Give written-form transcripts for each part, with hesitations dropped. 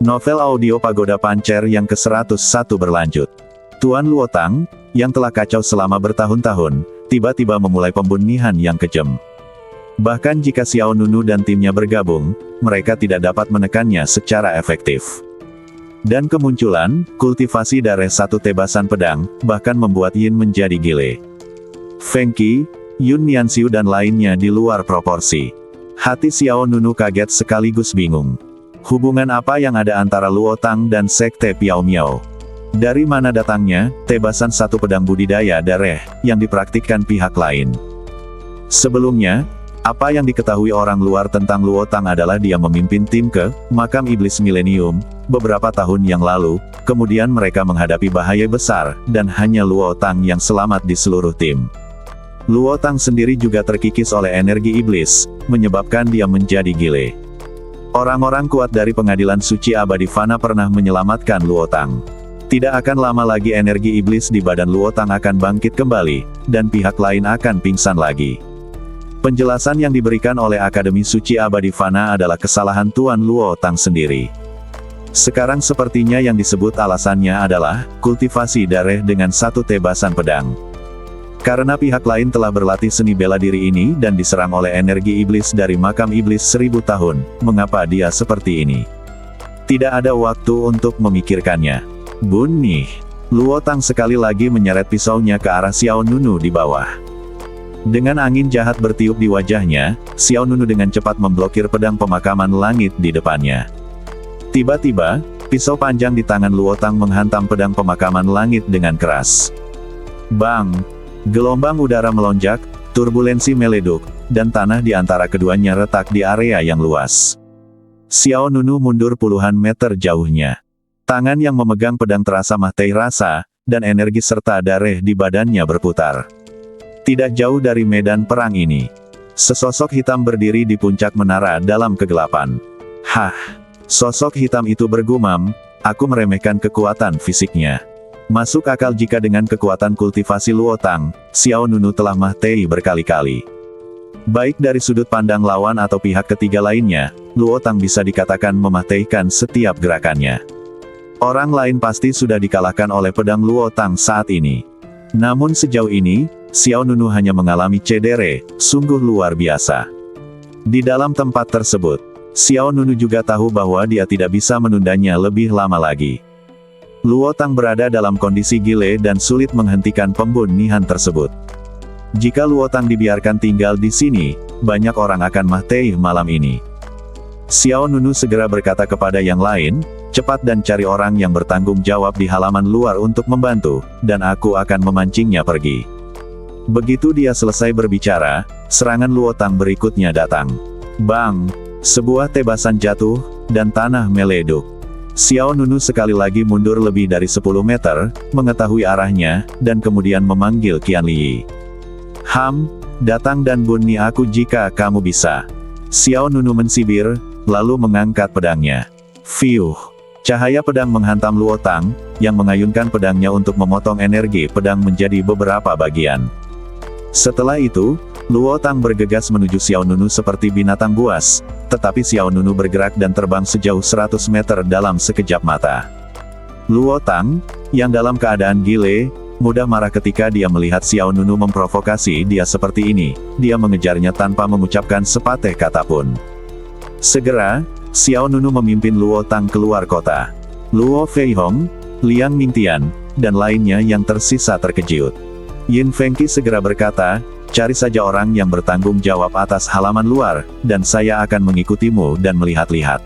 Novel audio Pagoda Pancer yang ke-101 berlanjut. Tuan Luotang, yang telah kacau selama bertahun-tahun, tiba-tiba memulai pembunihan yang kejam. Bahkan jika Xiao Nunu dan timnya bergabung, mereka tidak dapat menekannya secara efektif. Dan kemunculan, kultivasi darah satu tebasan pedang, bahkan membuat Yin menjadi gile. Feng Qi, Yun Nianxiu dan lainnya di luar proporsi. Hati Xiao Nunu kaget sekaligus bingung. Hubungan apa yang ada antara Luotang dan Sekte Piao Miao? Dari mana datangnya, tebasan satu pedang budidaya darah, yang dipraktikkan pihak lain? Sebelumnya, apa yang diketahui orang luar tentang Luotang adalah dia memimpin tim ke Makam Iblis Milenium, beberapa tahun yang lalu, kemudian mereka menghadapi bahaya besar, dan hanya Luotang yang selamat di seluruh tim. Luotang sendiri juga terkikis oleh energi iblis, menyebabkan dia menjadi gile. Orang-orang kuat dari pengadilan suci abadi Fana pernah menyelamatkan Luotang. Tidak akan lama lagi energi iblis di badan Luotang akan bangkit kembali, dan pihak lain akan pingsan lagi. Penjelasan yang diberikan oleh Akademi Suci Abadi Fana adalah kesalahan Tuan Luotang sendiri. Sekarang sepertinya yang disebut alasannya adalah, kultivasi darah dengan satu tebasan pedang. Karena pihak lain telah berlatih seni bela diri ini dan diserang oleh energi iblis dari Makam Iblis 1000 tahun, mengapa dia seperti ini? Tidak ada waktu untuk memikirkannya. Bunyi. Luotang sekali lagi menyeret pisaunya ke arah Xiao Nunu di bawah. Dengan angin jahat bertiup di wajahnya, Xiao Nunu dengan cepat memblokir pedang pemakaman langit di depannya. Tiba-tiba, pisau panjang di tangan Luotang menghantam pedang pemakaman langit dengan keras. Bang! Gelombang udara melonjak, turbulensi meleduk, dan tanah di antara keduanya retak di area yang luas. Xiao Nunu mundur puluhan meter jauhnya. Tangan yang memegang pedang terasa mati rasa, dan energi serta darah di badannya berputar. Tidak jauh dari medan perang ini, sesosok hitam berdiri di puncak menara dalam kegelapan. Hah! Sosok hitam itu bergumam, aku meremehkan kekuatan fisiknya. Masuk akal jika dengan kekuatan kultivasi Luotang, Xiao Nunu telah mati berkali-kali. Baik dari sudut pandang lawan atau pihak ketiga lainnya, Luotang bisa dikatakan mematikan setiap gerakannya. Orang lain pasti sudah dikalahkan oleh pedang Luotang saat ini. Namun sejauh ini, Xiao Nunu hanya mengalami cedera, sungguh luar biasa. Di dalam tempat tersebut, Xiao Nunu juga tahu bahwa dia tidak bisa menundanya lebih lama lagi. Luotang berada dalam kondisi gile dan sulit menghentikan pembunihan tersebut. Jika Luotang dibiarkan tinggal di sini, banyak orang akan mati malam ini. Xiao Nunu segera berkata kepada yang lain, cepat dan cari orang yang bertanggung jawab di halaman luar untuk membantu, dan aku akan memancingnya pergi. Begitu dia selesai berbicara, serangan Luotang berikutnya datang. Bang! Sebuah tebasan jatuh, dan tanah meleduk. Xiao Nunu sekali lagi mundur lebih dari 10 meter, mengetahui arahnya, dan kemudian memanggil Qian Li. Ham, datang dan bunuh aku jika kamu bisa. Xiao Nunu mensibir, lalu mengangkat pedangnya. Fiuh! Cahaya pedang menghantam Luotang, yang mengayunkan pedangnya untuk memotong energi pedang menjadi beberapa bagian. Setelah itu, Luotang bergegas menuju Xiao Nunu seperti binatang buas, tetapi Xiao Nunu bergerak dan terbang sejauh 100 meter dalam sekejap mata. Luotang, yang dalam keadaan gile, mudah marah ketika dia melihat Xiao Nunu memprovokasi dia seperti ini, dia mengejarnya tanpa mengucapkan sepatah kata pun. Segera, Xiao Nunu memimpin Luotang keluar kota. Luo Feihong, Liang Mingtian, dan lainnya yang tersisa terkejut. Yin Fengqi segera berkata, cari saja orang yang bertanggung jawab atas halaman luar, dan saya akan mengikutimu dan melihat-lihat.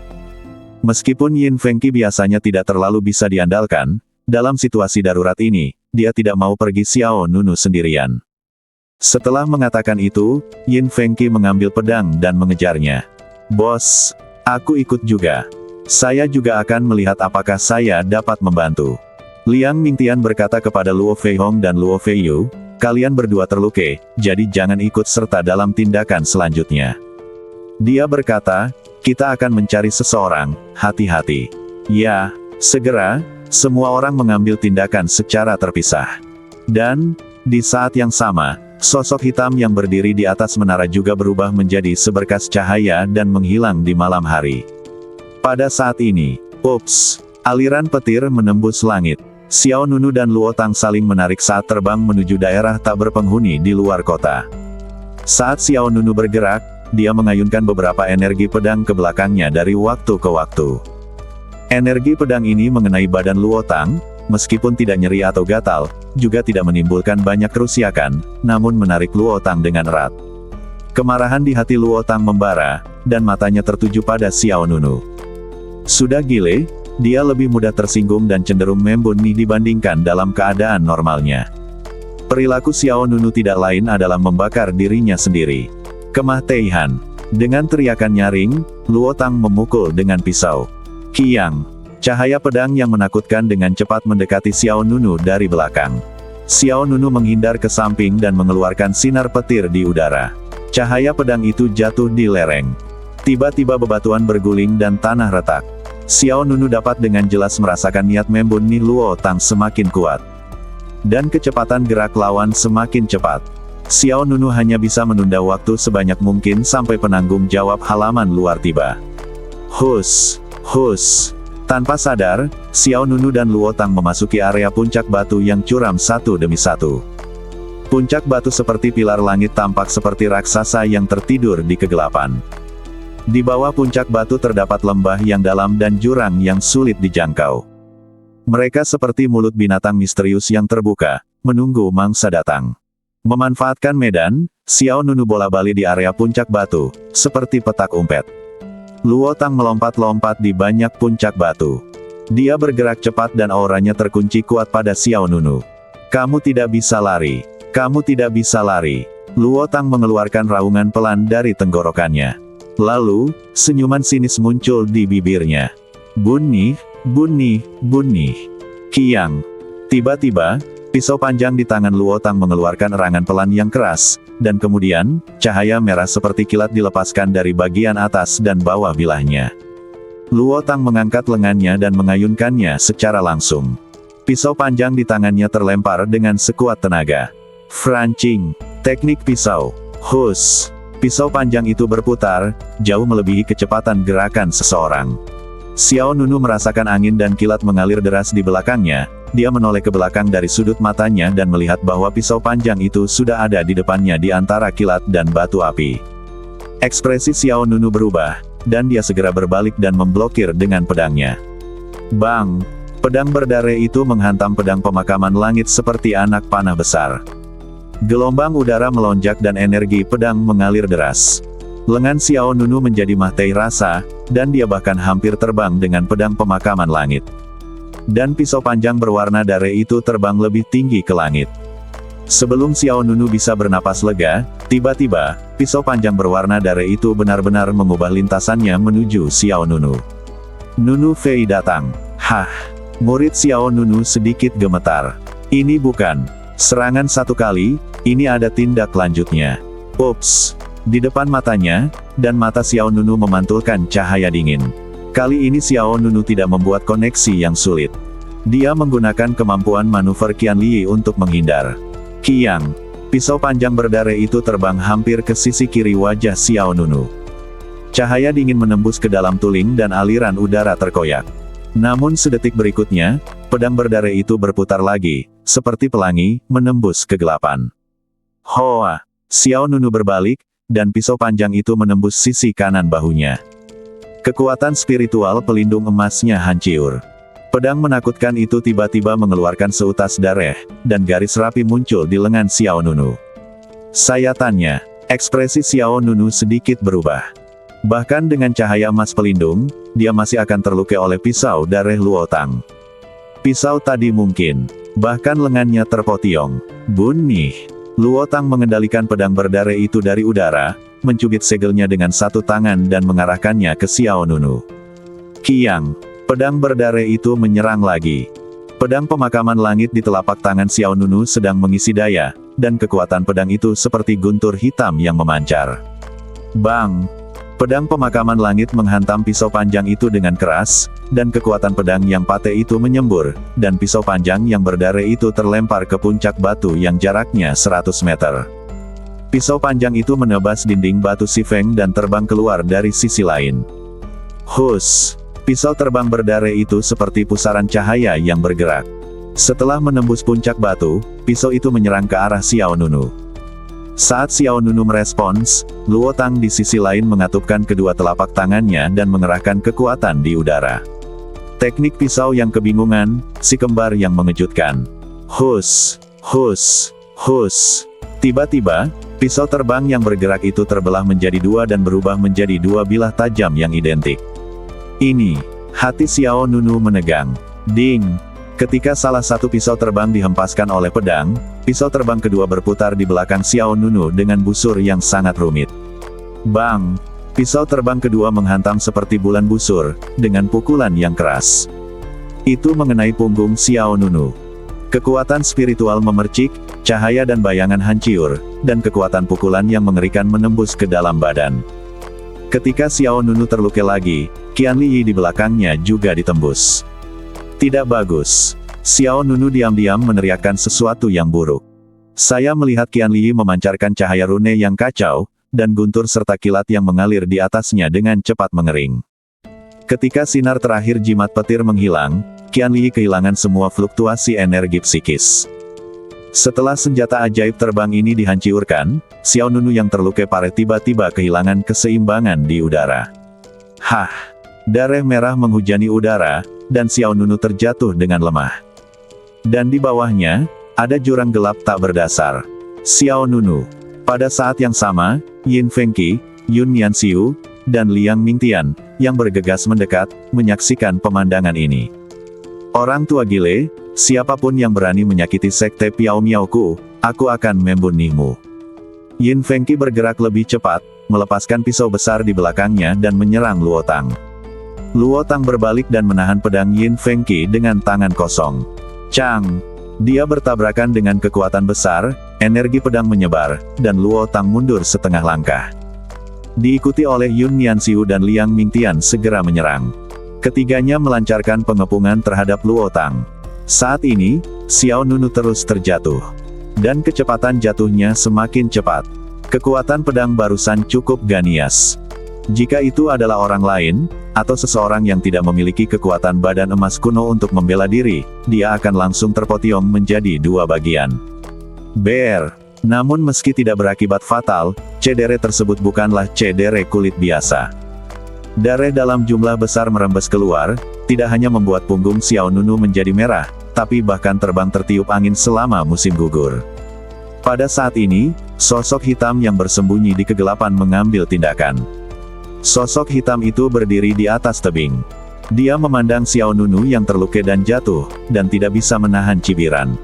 Meskipun Yin Fengqi biasanya tidak terlalu bisa diandalkan, dalam situasi darurat ini, dia tidak mau pergi Xiao Nunu sendirian. Setelah mengatakan itu, Yin Fengqi mengambil pedang dan mengejarnya. Bos, aku ikut juga. Saya juga akan melihat apakah saya dapat membantu. Liang Mingtian berkata kepada Luo Feihong dan Luo Feiyu, kalian berdua terluka, jadi jangan ikut serta dalam tindakan selanjutnya. Dia berkata, kita akan mencari seseorang, hati-hati. Ya, segera, semua orang mengambil tindakan secara terpisah. Dan, di saat yang sama, sosok hitam yang berdiri di atas menara juga berubah menjadi seberkas cahaya dan menghilang di malam hari. Pada saat ini, Ups! Aliran petir menembus langit. Xiao Nunu dan Luo Tang saling menarik saat terbang menuju daerah tak berpenghuni di luar kota. Saat Xiao Nunu bergerak, dia mengayunkan beberapa energi pedang ke belakangnya dari waktu ke waktu. Energi pedang ini mengenai badan Luo Tang, meskipun tidak nyeri atau gatal, juga tidak menimbulkan banyak kerusakan, namun menarik Luo Tang dengan erat. Kemarahan di hati Luo Tang membara, dan matanya tertuju pada Xiao Nunu. Sudah gile, dia lebih mudah tersinggung dan cenderung membumi dibandingkan dalam keadaan normalnya. Perilaku Xiao Nunu tidak lain adalah membakar dirinya sendiri. Kemah Teihan. Dengan teriakan nyaring, Luo Tang memukul dengan pisau. Kiang. Cahaya pedang yang menakutkan dengan cepat mendekati Xiao Nunu dari belakang. Xiao Nunu menghindar ke samping dan mengeluarkan sinar petir di udara. Cahaya pedang itu jatuh di lereng. Tiba-tiba bebatuan berguling dan tanah retak. Xiao Nunu dapat dengan jelas merasakan niat membunuh Luo Tang semakin kuat. Dan kecepatan gerak lawan semakin cepat. Xiao Nunu hanya bisa menunda waktu sebanyak mungkin sampai penanggung jawab halaman luar tiba. Hus! Hus! Tanpa sadar, Xiao Nunu dan Luo Tang memasuki area puncak batu yang curam satu demi satu. Puncak batu seperti pilar langit tampak seperti raksasa yang tertidur di kegelapan. Di bawah puncak batu terdapat lembah yang dalam dan jurang yang sulit dijangkau. Mereka seperti mulut binatang misterius yang terbuka, menunggu mangsa datang. Memanfaatkan medan, Xiao Nunu bola-bali di area puncak batu, seperti petak umpet. Luo Tang melompat-lompat di banyak puncak batu. Dia bergerak cepat dan auranya terkunci kuat pada Xiao Nunu. Kamu tidak bisa lari. Kamu tidak bisa lari. Luo Tang mengeluarkan raungan pelan dari tenggorokannya. Lalu, senyuman sinis muncul di bibirnya. Bunih, bunih, bunih. Kiang. Tiba-tiba, pisau panjang di tangan Luo Tang mengeluarkan erangan pelan yang keras, dan kemudian, cahaya merah seperti kilat dilepaskan dari bagian atas dan bawah bilahnya. Luo Tang mengangkat lengannya dan mengayunkannya secara langsung. Pisau panjang di tangannya terlempar dengan sekuat tenaga. Francing. Teknik pisau. Hus. Pisau panjang itu berputar, jauh melebihi kecepatan gerakan seseorang. Xiao Nunu merasakan angin dan kilat mengalir deras di belakangnya. Dia menoleh ke belakang dari sudut matanya dan melihat bahwa pisau panjang itu sudah ada di depannya di antara kilat dan batu api. Ekspresi Xiao Nunu berubah, dan dia segera berbalik dan memblokir dengan pedangnya. Bang! Pedang berdare itu menghantam pedang pemakaman langit seperti anak panah besar. Gelombang udara melonjak dan energi pedang mengalir deras. Lengan Xiao Nunu menjadi mahtai rasa, dan dia bahkan hampir terbang dengan pedang pemakaman langit. Dan pisau panjang berwarna dare itu terbang lebih tinggi ke langit. Sebelum Xiao Nunu bisa bernapas lega, tiba-tiba, pisau panjang berwarna dare itu benar-benar mengubah lintasannya menuju Xiao Nunu. Nunu Fei datang. Hah! Murid Xiao Nunu sedikit gemetar. Ini bukan serangan satu kali, ini ada tindak lanjutnya. Ups! Di depan matanya, dan mata Xiao Nunu memantulkan cahaya dingin. Kali ini Xiao Nunu tidak membuat koneksi yang sulit. Dia menggunakan kemampuan manuver Qianli untuk menghindar. Kiang! Pisau panjang berdare itu terbang hampir ke sisi kiri wajah Xiao Nunu. Cahaya dingin menembus ke dalam tuling dan aliran udara terkoyak. Namun sedetik berikutnya, pedang berdare itu berputar lagi, seperti pelangi, menembus kegelapan. Hoa! Xiao Nunu berbalik, dan pisau panjang itu menembus sisi kanan bahunya. Kekuatan spiritual pelindung emasnya hancur. Pedang menakutkan itu tiba-tiba mengeluarkan seutas darah, dan garis rapi muncul di lengan Xiao Nunu. Sayatannya, ekspresi Xiao Nunu sedikit berubah. Bahkan dengan cahaya emas pelindung, dia masih akan terlukai oleh pisau darah Luo Tang. Pisau tadi mungkin, bahkan lengannya terpotiong. Bunih! Luo Tang mengendalikan pedang berdare itu dari udara, mencubit segelnya dengan satu tangan dan mengarahkannya ke Xiao Nunu. Kiang! Pedang berdare itu menyerang lagi. Pedang pemakaman langit di telapak tangan Xiao Nunu sedang mengisi daya, dan kekuatan pedang itu seperti guntur hitam yang memancar. Bang! Pedang pemakaman langit menghantam pisau panjang itu dengan keras, dan kekuatan pedang yang pate itu menyembur, dan pisau panjang yang berdare itu terlempar ke puncak batu yang jaraknya 100 meter. Pisau panjang itu menebas dinding batu Sifeng dan terbang keluar dari sisi lain. Hus! Pisau terbang berdare itu seperti pusaran cahaya yang bergerak. Setelah menembus puncak batu, pisau itu menyerang ke arah Xiao Nunu. Saat Xiao Nunu merespons, Luo Tang di sisi lain mengatupkan kedua telapak tangannya dan mengerahkan kekuatan di udara. Teknik pisau yang kebingungan, si kembar yang mengejutkan. Hus, hus, hus. Tiba-tiba, pisau terbang yang bergerak itu terbelah menjadi dua dan berubah menjadi dua bilah tajam yang identik. Ini, hati Xiao Nunu menegang. Ding! Ketika salah satu pisau terbang dihempaskan oleh pedang, pisau terbang kedua berputar di belakang Xiao Nunu dengan busur yang sangat rumit. Bang! Pisau terbang kedua menghantam seperti bulan busur, dengan pukulan yang keras. Itu mengenai punggung Xiao Nunu. Kekuatan spiritual memercik, cahaya dan bayangan hancur, dan kekuatan pukulan yang mengerikan menembus ke dalam badan. Ketika Xiao Nunu terluka lagi, Qian Liyi di belakangnya juga ditembus. Tidak bagus. Xiao Nunu diam-diam meneriakkan sesuatu yang buruk. Saya melihat Qian Liyi memancarkan cahaya rune yang kacau, dan guntur serta kilat yang mengalir di atasnya dengan cepat mengering. Ketika sinar terakhir jimat petir menghilang, Qian Liyi kehilangan semua fluktuasi energi psikis. Setelah senjata ajaib terbang ini dihancurkan, Xiao Nunu yang terluka parah tiba-tiba kehilangan keseimbangan di udara. Hah! Darah merah menghujani udara, dan Xiao Nunu terjatuh dengan lemah. Dan di bawahnya, ada jurang gelap tak berdasar. Xiao Nunu. Pada saat yang sama, Yin Fengqi, Yun Nianxiu, dan Liang Mingtian, yang bergegas mendekat, menyaksikan pemandangan ini. Orang tua gile, siapapun yang berani menyakiti sekte Piao Miaoku, aku akan membunuhmu. Yin Fengqi bergerak lebih cepat, melepaskan pisau besar di belakangnya dan menyerang Luo Tang. Luo Tang berbalik dan menahan pedang Yin Fengqi dengan tangan kosong. Cang! Dia bertabrakan dengan kekuatan besar, energi pedang menyebar, dan Luo Tang mundur setengah langkah. Diikuti oleh Yun Nianxiu dan Liang Mingtian segera menyerang. Ketiganya melancarkan pengepungan terhadap Luo Tang. Saat ini, Xiao Nunu terus terjatuh. Dan kecepatan jatuhnya semakin cepat. Kekuatan pedang barusan cukup ganias. Jika itu adalah orang lain, atau seseorang yang tidak memiliki kekuatan badan emas kuno untuk membela diri, dia akan langsung terpotiong menjadi dua bagian. Ber. Namun meski tidak berakibat fatal, cedera tersebut bukanlah cedera kulit biasa. Darah dalam jumlah besar merembes keluar, tidak hanya membuat punggung Xiao Nunu menjadi merah, tapi bahkan terbang tertiup angin selama musim gugur. Pada saat ini, sosok hitam yang bersembunyi di kegelapan mengambil tindakan. Sosok hitam itu berdiri di atas tebing. Dia memandang Xiao Nunu yang terluka dan jatuh, dan tidak bisa menahan cibiran.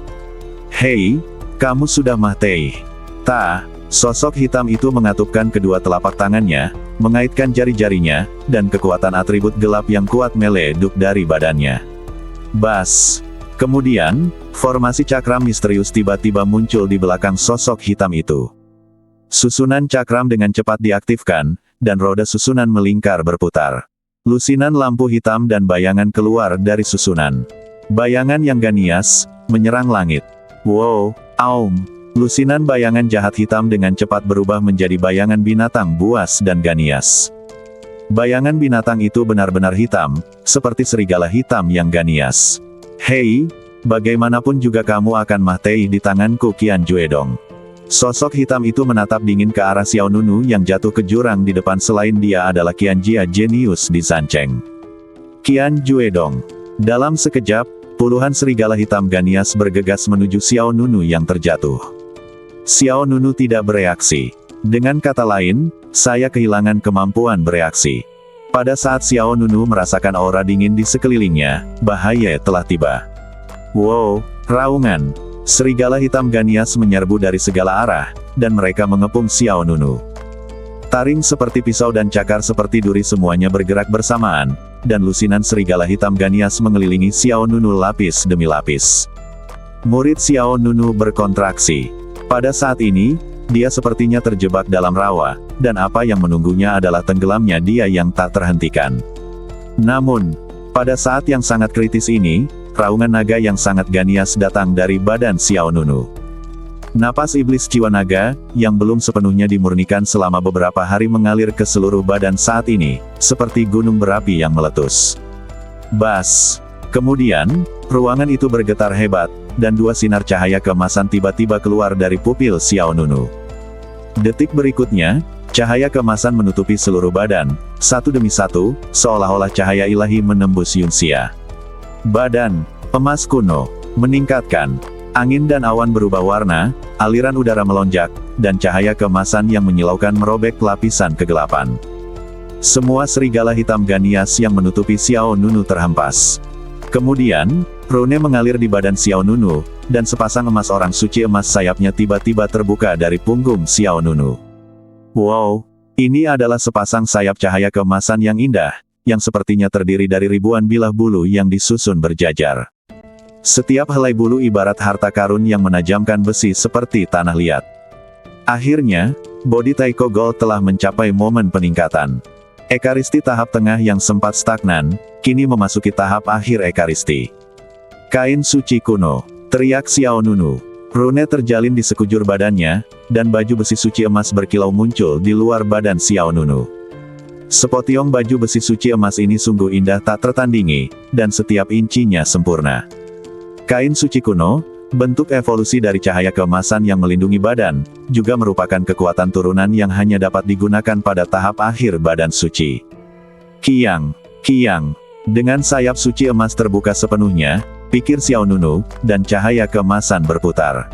Hei, kamu sudah mati. Ta, sosok hitam itu mengatupkan kedua telapak tangannya, mengaitkan jari-jarinya, dan kekuatan atribut gelap yang kuat meleduk dari badannya. Bas. Kemudian, formasi cakram misterius tiba-tiba muncul di belakang sosok hitam itu. Susunan cakram dengan cepat diaktifkan, dan roda susunan melingkar berputar. Lusinan lampu hitam dan bayangan keluar dari susunan. Bayangan yang ganias, menyerang langit. Wow, aum. Lusinan bayangan jahat hitam dengan cepat berubah menjadi bayangan binatang buas dan ganias. Bayangan binatang itu benar-benar hitam, seperti serigala hitam yang ganias. Hei, bagaimanapun juga kamu akan mati di tanganku Qian Juedong. Sosok hitam itu menatap dingin ke arah Xiao Nunu yang jatuh ke jurang di depan selain dia adalah Qian Jia jenius di Sancheng. Qian Juedong. Dalam sekejap, puluhan serigala hitam ganias bergegas menuju Xiao Nunu yang terjatuh. Xiao Nunu tidak bereaksi. Dengan kata lain, saya kehilangan kemampuan bereaksi. Pada saat Xiao Nunu merasakan aura dingin di sekelilingnya, bahaya telah tiba. Wow, raungan. Serigala hitam ganias menyerbu dari segala arah, dan mereka mengepung Xiao Nunu. Taring seperti pisau dan cakar seperti duri semuanya bergerak bersamaan, dan lusinan serigala hitam ganias mengelilingi Xiao Nunu lapis demi lapis. Murid Xiao Nunu berkontraksi. Pada saat ini, dia sepertinya terjebak dalam rawa, dan apa yang menunggunya adalah tenggelamnya dia yang tak terhentikan. Namun, pada saat yang sangat kritis ini, raungan naga yang sangat ganias datang dari badan Xiao Nunu. Napas iblis jiwa naga, yang belum sepenuhnya dimurnikan selama beberapa hari mengalir ke seluruh badan saat ini, seperti gunung berapi yang meletus. Bas. Kemudian, ruangan itu bergetar hebat, dan dua sinar cahaya keemasan tiba-tiba keluar dari pupil Xiao Nunu. Detik berikutnya, cahaya keemasan menutupi seluruh badan, satu demi satu, seolah-olah cahaya ilahi menembus Yunxia. Badan emas kuno meningkatkan. Angin dan awan berubah warna, aliran udara melonjak, dan cahaya keemasan yang menyilaukan merobek lapisan kegelapan. Semua serigala hitam Ganias yang menutupi Xiao Nunu terhempas. Kemudian, rune mengalir di badan Xiao Nunu, dan sepasang emas orang suci emas sayapnya tiba-tiba terbuka dari punggung Xiao Nunu. Wow, ini adalah sepasang sayap cahaya keemasan yang indah, yang sepertinya terdiri dari ribuan bilah bulu yang disusun berjajar. Setiap helai bulu ibarat harta karun yang menajamkan besi seperti tanah liat. Akhirnya, bodi Taiko Gold telah mencapai momen peningkatan. Ekaristi tahap tengah yang sempat stagnan, kini memasuki tahap akhir ekaristi. Kain suci kuno, teriak Xiao Nunu. Rune terjalin di sekujur badannya, dan baju besi suci emas berkilau muncul di luar badan Xiao Nunu. Sepotiong baju besi suci emas ini sungguh indah tak tertandingi, dan setiap incinya sempurna. Kain suci kuno, bentuk evolusi dari cahaya keemasan yang melindungi badan, juga merupakan kekuatan turunan yang hanya dapat digunakan pada tahap akhir badan suci. Kiang, kiang, dengan sayap suci emas terbuka sepenuhnya, pikir Xiao Nunu, dan cahaya keemasan berputar.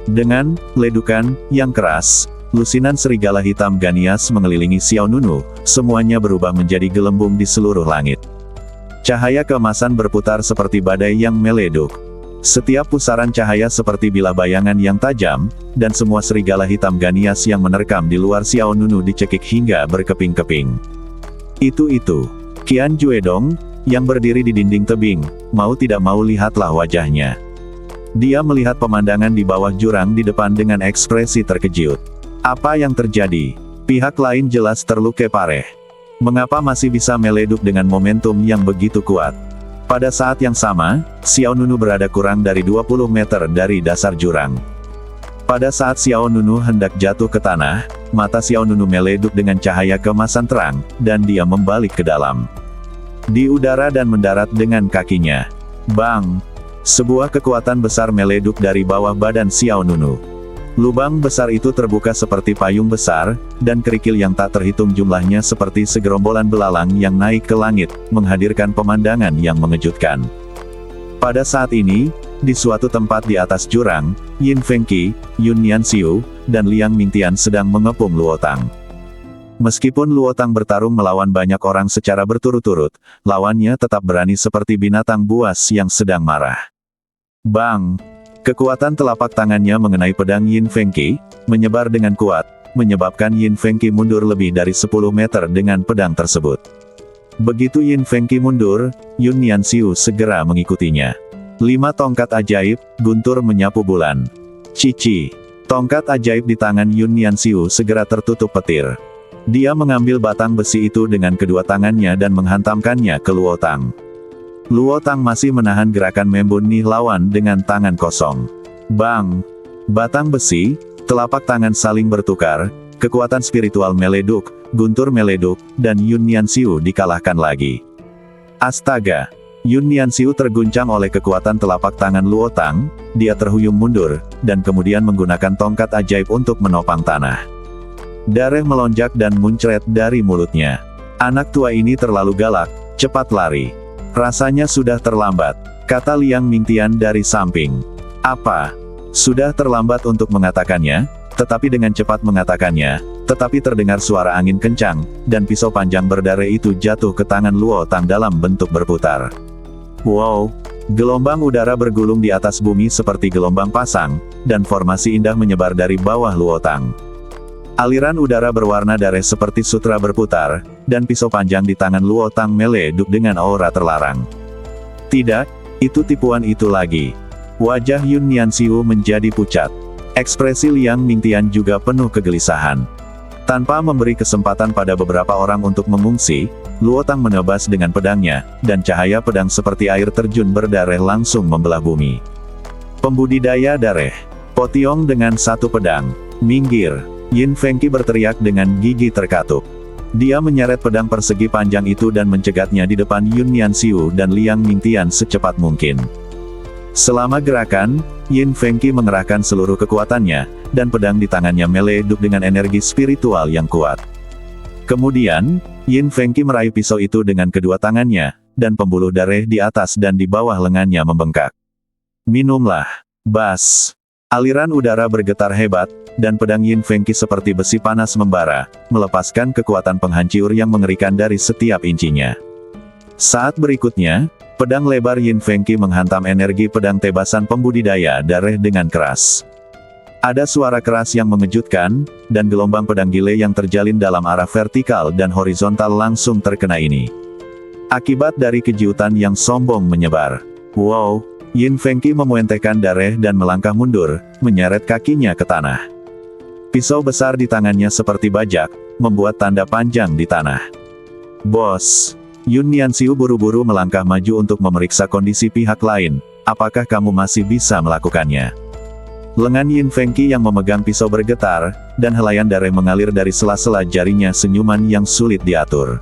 Dengan ledukan yang keras, lusinan serigala hitam Ganias mengelilingi Xiao Nunu, semuanya berubah menjadi gelembung di seluruh langit. Cahaya keemasan berputar seperti badai yang meleduk. Setiap pusaran cahaya seperti bilah bayangan yang tajam, dan semua serigala hitam Ganias yang menerkam di luar Xiao Nunu dicekik hingga berkeping-keping. Itu, Qian Juedong, yang berdiri di dinding tebing, mau tidak mau lihatlah wajahnya. Dia melihat pemandangan di bawah jurang di depan dengan ekspresi terkejut. Apa yang terjadi? Pihak lain jelas terluka pareh. Mengapa masih bisa meleduk dengan momentum yang begitu kuat? Pada saat yang sama, Xiao Nunu berada kurang dari 20 meter dari dasar jurang. Pada saat Xiao Nunu hendak jatuh ke tanah, mata Xiao Nunu meleduk dengan cahaya keemasan terang, dan dia membalik ke dalam. Di udara dan mendarat dengan kakinya. Bang! Sebuah kekuatan besar meleduk dari bawah badan Xiao Nunu. Lubang besar itu terbuka seperti payung besar, dan kerikil yang tak terhitung jumlahnya seperti segerombolan belalang yang naik ke langit, menghadirkan pemandangan yang mengejutkan. Pada saat ini, di suatu tempat di atas jurang, Yin Fengqi, Yun Nianxiu, dan Liang Mingtian sedang mengepung Luotang. Meskipun Luotang bertarung melawan banyak orang secara berturut-turut, lawannya tetap berani seperti binatang buas yang sedang marah. Bang! Kekuatan telapak tangannya mengenai pedang Yin Fengqi, menyebar dengan kuat, menyebabkan Yin Fengqi mundur lebih dari 10 meter dengan pedang tersebut. Begitu Yin Fengqi mundur, Yun Nianxiu segera mengikutinya. 5 tongkat ajaib, guntur menyapu bulan. Cici. Tongkat ajaib di tangan Yun Nianxiu segera tertutup petir. Dia mengambil batang besi itu dengan kedua tangannya dan menghantamkannya ke Luotang. Luotang masih menahan gerakan membunuh lawan dengan tangan kosong. Bang! Batang besi, telapak tangan saling bertukar, kekuatan spiritual meleduk, guntur meleduk, dan Yun Nianxiu dikalahkan lagi. Astaga! Yun Nianxiu terguncang oleh kekuatan telapak tangan Luotang, dia terhuyung mundur, dan kemudian menggunakan tongkat ajaib untuk menopang tanah. Darah melonjak dan muncrat dari mulutnya. Anak tua ini terlalu galak, cepat lari. Rasanya sudah terlambat, kata Liang Mingtian dari samping. Apa? Sudah terlambat untuk mengatakannya, tetapi dengan cepat mengatakannya, tetapi terdengar suara angin kencang, dan pisau panjang berdarah itu jatuh ke tangan Luotang dalam bentuk berputar. Wow! Gelombang udara bergulung di atas bumi seperti gelombang pasang, dan formasi indah menyebar dari bawah Luotang. Aliran udara berwarna darah seperti sutra berputar, dan pisau panjang di tangan Luotang meleduk dengan aura terlarang. Tidak, itu tipuan itu lagi. Wajah Yun Nianxiu menjadi pucat. Ekspresi Liang Mingtian juga penuh kegelisahan. Tanpa memberi kesempatan pada beberapa orang untuk mengungsi, Luotang menebas dengan pedangnya, dan cahaya pedang seperti air terjun berdarah langsung membelah bumi. Pembudidaya darah. Potiong dengan satu pedang. Minggir! Yin Fengqi berteriak dengan gigi terkatup. Dia menyeret pedang persegi panjang itu dan mencegatnya di depan Yun Nianxiu dan Liang Mingtian secepat mungkin. Selama gerakan, Yin Fengqi mengerahkan seluruh kekuatannya, dan pedang di tangannya meleduk dengan energi spiritual yang kuat. Kemudian, Yin Fengqi meraih pisau itu dengan kedua tangannya, dan pembuluh darah di atas dan di bawah lengannya membengkak. Minumlah. Bas. Aliran udara bergetar hebat, dan pedang Yin Fengqi seperti besi panas membara, melepaskan kekuatan penghancur yang mengerikan dari setiap incinya. Saat berikutnya, pedang lebar Yin Fengqi menghantam energi pedang tebasan pembudidaya darah dengan keras. Ada suara keras yang mengejutkan, dan gelombang pedang gile yang terjalin dalam arah vertikal dan horizontal langsung terkena ini. Akibat dari kejutan yang sombong menyebar. Wow! Yin Fengqi memuentehkan darah dan melangkah mundur, menyeret kakinya ke tanah. Pisau besar di tangannya seperti bajak, membuat tanda panjang di tanah. Bos! Yun Nianxiu buru-buru melangkah maju untuk memeriksa kondisi pihak lain. Apakah kamu masih bisa melakukannya? Lengan Yin Fengqi yang memegang pisau bergetar, dan helaian darah mengalir dari sela-sela jarinya, senyuman yang sulit diatur.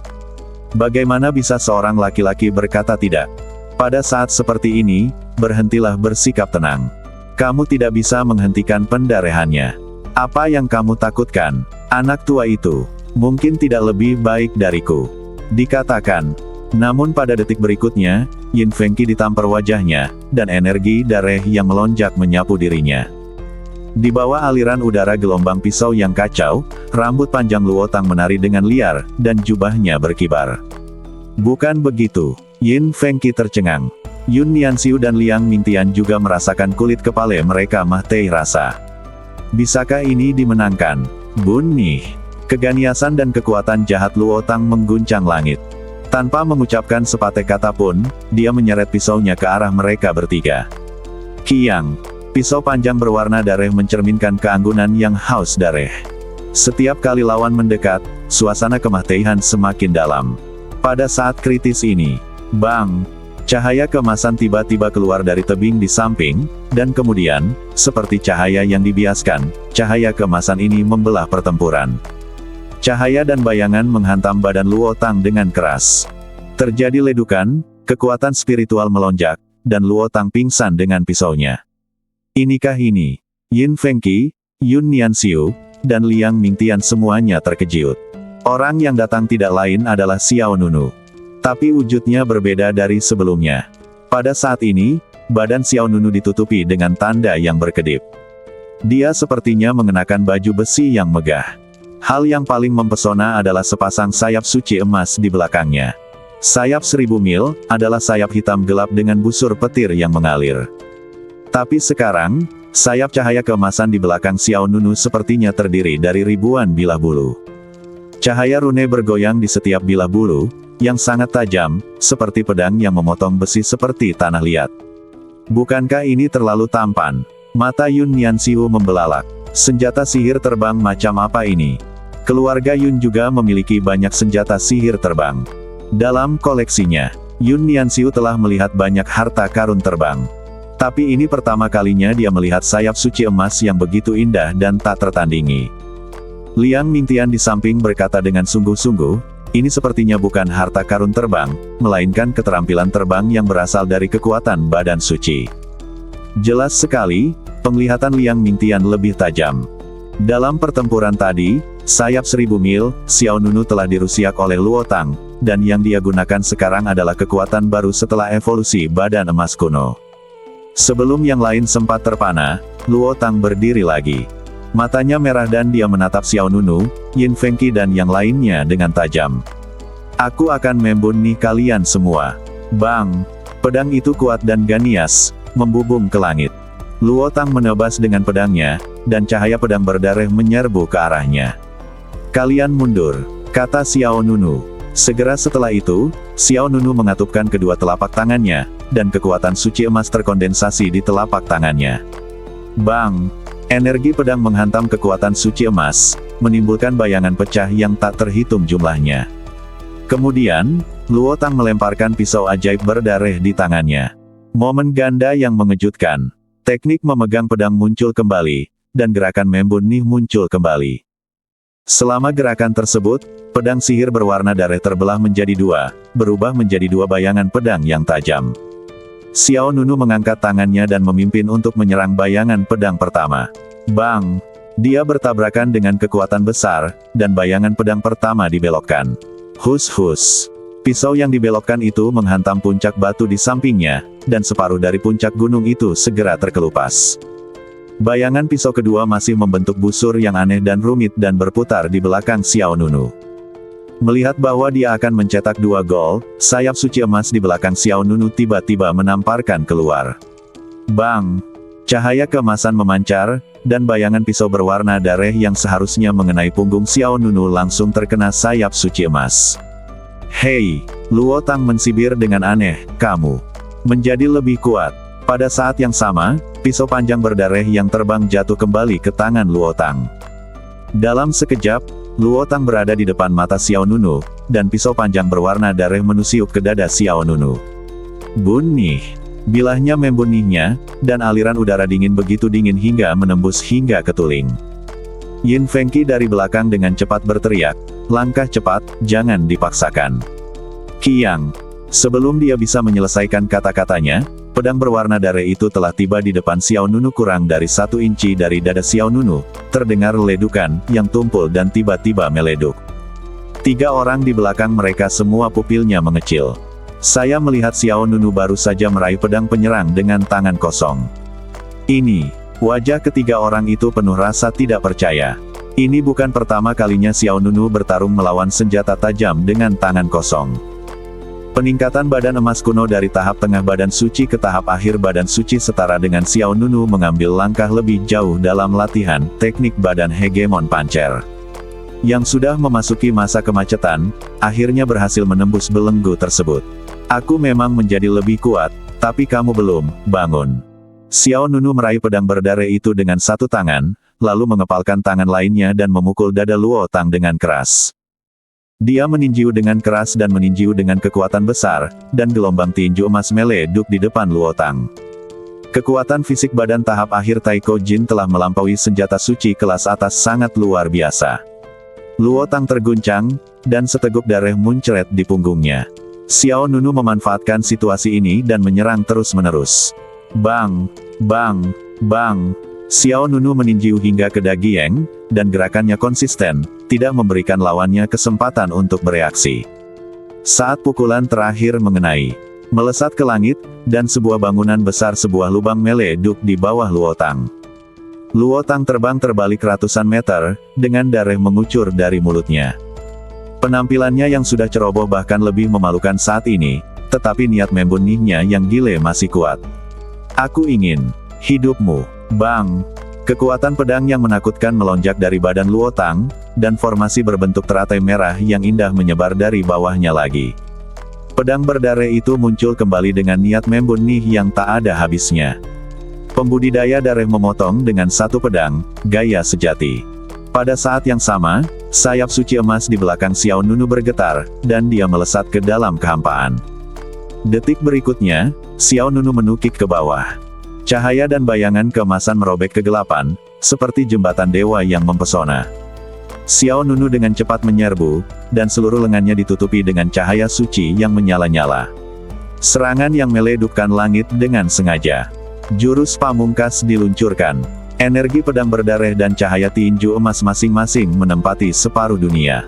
Bagaimana bisa seorang laki-laki berkata tidak? Pada saat seperti ini, berhentilah bersikap tenang. Kamu tidak bisa menghentikan pendarahannya. Apa yang kamu takutkan? Anak tua itu, mungkin tidak lebih baik dariku. Dikatakan. Namun pada detik berikutnya, Yin Fengqi ditampar wajahnya, dan energi darah yang melonjak menyapu dirinya. Di bawah aliran udara gelombang pisau yang kacau, rambut panjang Luo Tang menari dengan liar, dan jubahnya berkibar. Bukan begitu. Yin Fengqi tercengang. Yun Nianxiu dan Liang Mingtian juga merasakan kulit kepala mereka mati rasa. Bisakah ini dimenangkan? Bunih. Keganiasan dan kekuatan jahat Luo Tang mengguncang langit. Tanpa mengucapkan sepatah kata pun, dia menyeret pisaunya ke arah mereka bertiga. Kiang. Pisau panjang berwarna darah mencerminkan keanggunan yang haus darah. Setiap kali lawan mendekat, suasana kematian semakin dalam. Pada saat kritis ini, bang! Cahaya keemasan tiba-tiba keluar dari tebing di samping, dan kemudian, seperti cahaya yang dibiaskan, cahaya keemasan ini membelah pertempuran. Cahaya dan bayangan menghantam badan Luo Tang dengan keras. Terjadi ledukan, kekuatan spiritual melonjak, dan Luo Tang pingsan dengan pisaunya. Inikah ini? Yin Fengqi, Yun Nianxiu, dan Liang Mingtian semuanya terkejut. Orang yang datang tidak lain adalah Xiao Nunu. Tapi wujudnya berbeda dari sebelumnya. Pada saat ini, badan Xiao Nunu ditutupi dengan tanda yang berkedip. Dia sepertinya mengenakan baju besi yang megah. Hal yang paling mempesona adalah sepasang sayap suci emas di belakangnya. Sayap 1000 mil, adalah sayap hitam gelap dengan busur petir yang mengalir. Tapi sekarang, sayap cahaya keemasan di belakang Xiao Nunu sepertinya terdiri dari ribuan bilah bulu. Cahaya rune bergoyang di setiap bilah bulu, yang sangat tajam, seperti pedang yang memotong besi seperti tanah liat. Bukankah ini terlalu tampan? Mata Yun Nianxiu membelalak. Senjata sihir terbang macam apa ini? Keluarga Yun juga memiliki banyak senjata sihir terbang. Dalam koleksinya, Yun Nianxiu telah melihat banyak harta karun terbang. Tapi ini pertama kalinya dia melihat sayap suci emas yang begitu indah dan tak tertandingi. Liang Mingtian di samping berkata dengan sungguh-sungguh, ini sepertinya bukan harta karun terbang, melainkan keterampilan terbang yang berasal dari kekuatan badan suci. Jelas sekali, penglihatan Liang Mingtian lebih tajam. Dalam pertempuran tadi, sayap 1000 mil, Xiao Nunu telah dirusiak oleh Luo Tang, dan yang dia gunakan sekarang adalah kekuatan baru setelah evolusi badan emas kuno. Sebelum yang lain sempat terpana, Luo Tang berdiri lagi. Matanya merah dan dia menatap Xiao Nunu, Yin Fengqi dan yang lainnya dengan tajam. Aku akan membunuh kalian semua. Bang! Pedang itu kuat dan ganias, membubung ke langit. Luo Tang menebas dengan pedangnya, dan cahaya pedang berdarah menyerbu ke arahnya. Kalian mundur, kata Xiao Nunu. Segera setelah itu, Xiao Nunu mengatupkan kedua telapak tangannya, dan kekuatan suci emas terkondensasi di telapak tangannya. Bang! Energi pedang menghantam kekuatan suci emas, menimbulkan bayangan pecah yang tak terhitung jumlahnya. Kemudian, Luo Tang melemparkan pisau ajaib berdarah di tangannya. Momen ganda yang mengejutkan. Teknik memegang pedang muncul kembali, dan gerakan membunuh muncul kembali. Selama gerakan tersebut, pedang sihir berwarna darah terbelah menjadi dua, berubah menjadi dua bayangan pedang yang tajam. Xiao Nunu mengangkat tangannya dan memimpin untuk menyerang bayangan pedang pertama. Bang! Dia bertabrakan dengan kekuatan besar, dan bayangan pedang pertama dibelokkan. Hus-hus! Pisau yang dibelokkan itu menghantam puncak batu di sampingnya, dan separuh dari puncak gunung itu segera terkelupas. Bayangan pisau kedua masih membentuk busur yang aneh dan rumit dan berputar di belakang Xiao Nunu. Melihat bahwa dia akan mencetak 2 gol, sayap suci emas di belakang Xiao Nunu tiba-tiba menamparkan keluar. Bang! Cahaya keemasan memancar, dan bayangan pisau berwarna darah yang seharusnya mengenai punggung Xiao Nunu langsung terkena sayap suci emas. Hei! Luo Tang mensibir dengan aneh, kamu menjadi lebih kuat. Pada saat yang sama, pisau panjang berdarah yang terbang jatuh kembali ke tangan Luo Tang. Dalam sekejap, Luo Tang berada di depan mata Xiao Nunu, dan pisau panjang berwarna darah menusuk ke dada Xiao Nunu. Bunih! Bilahnya membunuhnya, dan aliran udara dingin begitu dingin hingga menembus hingga ke tulang. Yin Fengqi dari belakang dengan cepat berteriak, langkah cepat, jangan dipaksakan. Qiang! Sebelum dia bisa menyelesaikan kata-katanya, pedang berwarna darah itu telah tiba di depan Xiao Nunu kurang dari 1 inci dari dada Xiao Nunu, terdengar ledukan yang tumpul dan tiba-tiba meleduk. 3 orang di belakang mereka semua pupilnya mengecil. Saya melihat Xiao Nunu baru saja meraih pedang penyerang dengan tangan kosong. Ini, wajah ketiga orang itu penuh rasa tidak percaya. Ini bukan pertama kalinya Xiao Nunu bertarung melawan senjata tajam dengan tangan kosong. Peningkatan badan emas kuno dari tahap tengah badan suci ke tahap akhir badan suci setara dengan Xiao Nunu mengambil langkah lebih jauh dalam latihan teknik badan hegemon pancer. Yang sudah memasuki masa kemacetan, akhirnya berhasil menembus belenggu tersebut. Aku memang menjadi lebih kuat, tapi kamu belum, bangun. Xiao Nunu meraih pedang berdarah itu dengan satu tangan, lalu mengepalkan tangan lainnya dan memukul dada Luo Tang dengan keras. Dia meninju dengan keras dan meninju dengan kekuatan besar, dan gelombang tinju emas meleduk di depan Luo Tang. Kekuatan fisik badan tahap akhir Taiko Jin telah melampaui senjata suci kelas atas sangat luar biasa. Luo Tang terguncang, dan seteguk darah muncrat di punggungnya. Xiao Nunu memanfaatkan situasi ini dan menyerang terus-menerus. Bang! Bang! Bang! Xiao Nunu meninju hingga ke Dagieng, dan gerakannya konsisten, tidak memberikan lawannya kesempatan untuk bereaksi. Saat pukulan terakhir mengenai, melesat ke langit, dan sebuah bangunan besar sebuah lubang meleduk di bawah Luo Tang. Luo Tang terbang terbalik ratusan meter, dengan darah mengucur dari mulutnya. Penampilannya yang sudah ceroboh bahkan lebih memalukan saat ini, tetapi niat membunuhnya yang gile masih kuat. Aku ingin hidupmu, Bang! Kekuatan pedang yang menakutkan melonjak dari badan Luo Tang, dan formasi berbentuk teratai merah yang indah menyebar dari bawahnya lagi. Pedang berdarah itu muncul kembali dengan niat membunuh yang tak ada habisnya. Pembudidaya darah memotong dengan satu pedang, gaya sejati. Pada saat yang sama, sayap suci emas di belakang Xiao Nunu bergetar, dan dia melesat ke dalam kehampaan. Detik berikutnya, Xiao Nunu menukik ke bawah. Cahaya dan bayangan keemasan merobek kegelapan, seperti jembatan dewa yang mempesona. Xiao Nunu dengan cepat menyerbu, dan seluruh lengannya ditutupi dengan cahaya suci yang menyala-nyala. Serangan yang meledukkan langit dengan sengaja. Jurus pamungkas diluncurkan. Energi pedang berdarah dan cahaya tinju emas masing-masing menempati separuh dunia.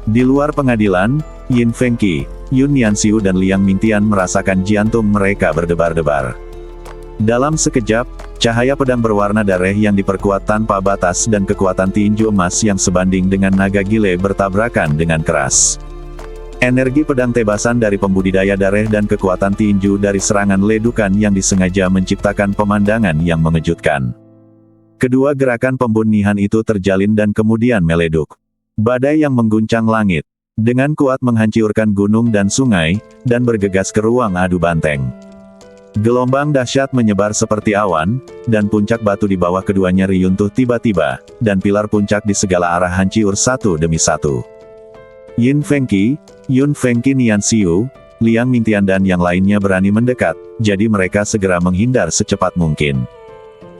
Di luar pengadilan, Yin Fengqi, Yun Nianxiu dan Liang Mingtian merasakan jantung mereka berdebar-debar. Dalam sekejap, cahaya pedang berwarna darah yang diperkuat tanpa batas dan kekuatan tinju emas yang sebanding dengan naga gile bertabrakan dengan keras. Energi pedang tebasan dari pembudidaya darah dan kekuatan tinju dari serangan ledukan yang disengaja menciptakan pemandangan yang mengejutkan. Kedua gerakan pembunuhan itu terjalin dan kemudian meleduk. Badai yang mengguncang langit, dengan kuat menghancurkan gunung dan sungai, dan bergegas ke ruang adu banteng. Gelombang dahsyat menyebar seperti awan, dan puncak batu di bawah keduanya riyuntuh tiba-tiba, dan pilar puncak di segala arah hancur satu demi satu. Yin Fengqi, Yun Fengqi Nianxiu, Liang Mingtian dan yang lainnya berani mendekat, jadi mereka segera menghindar secepat mungkin.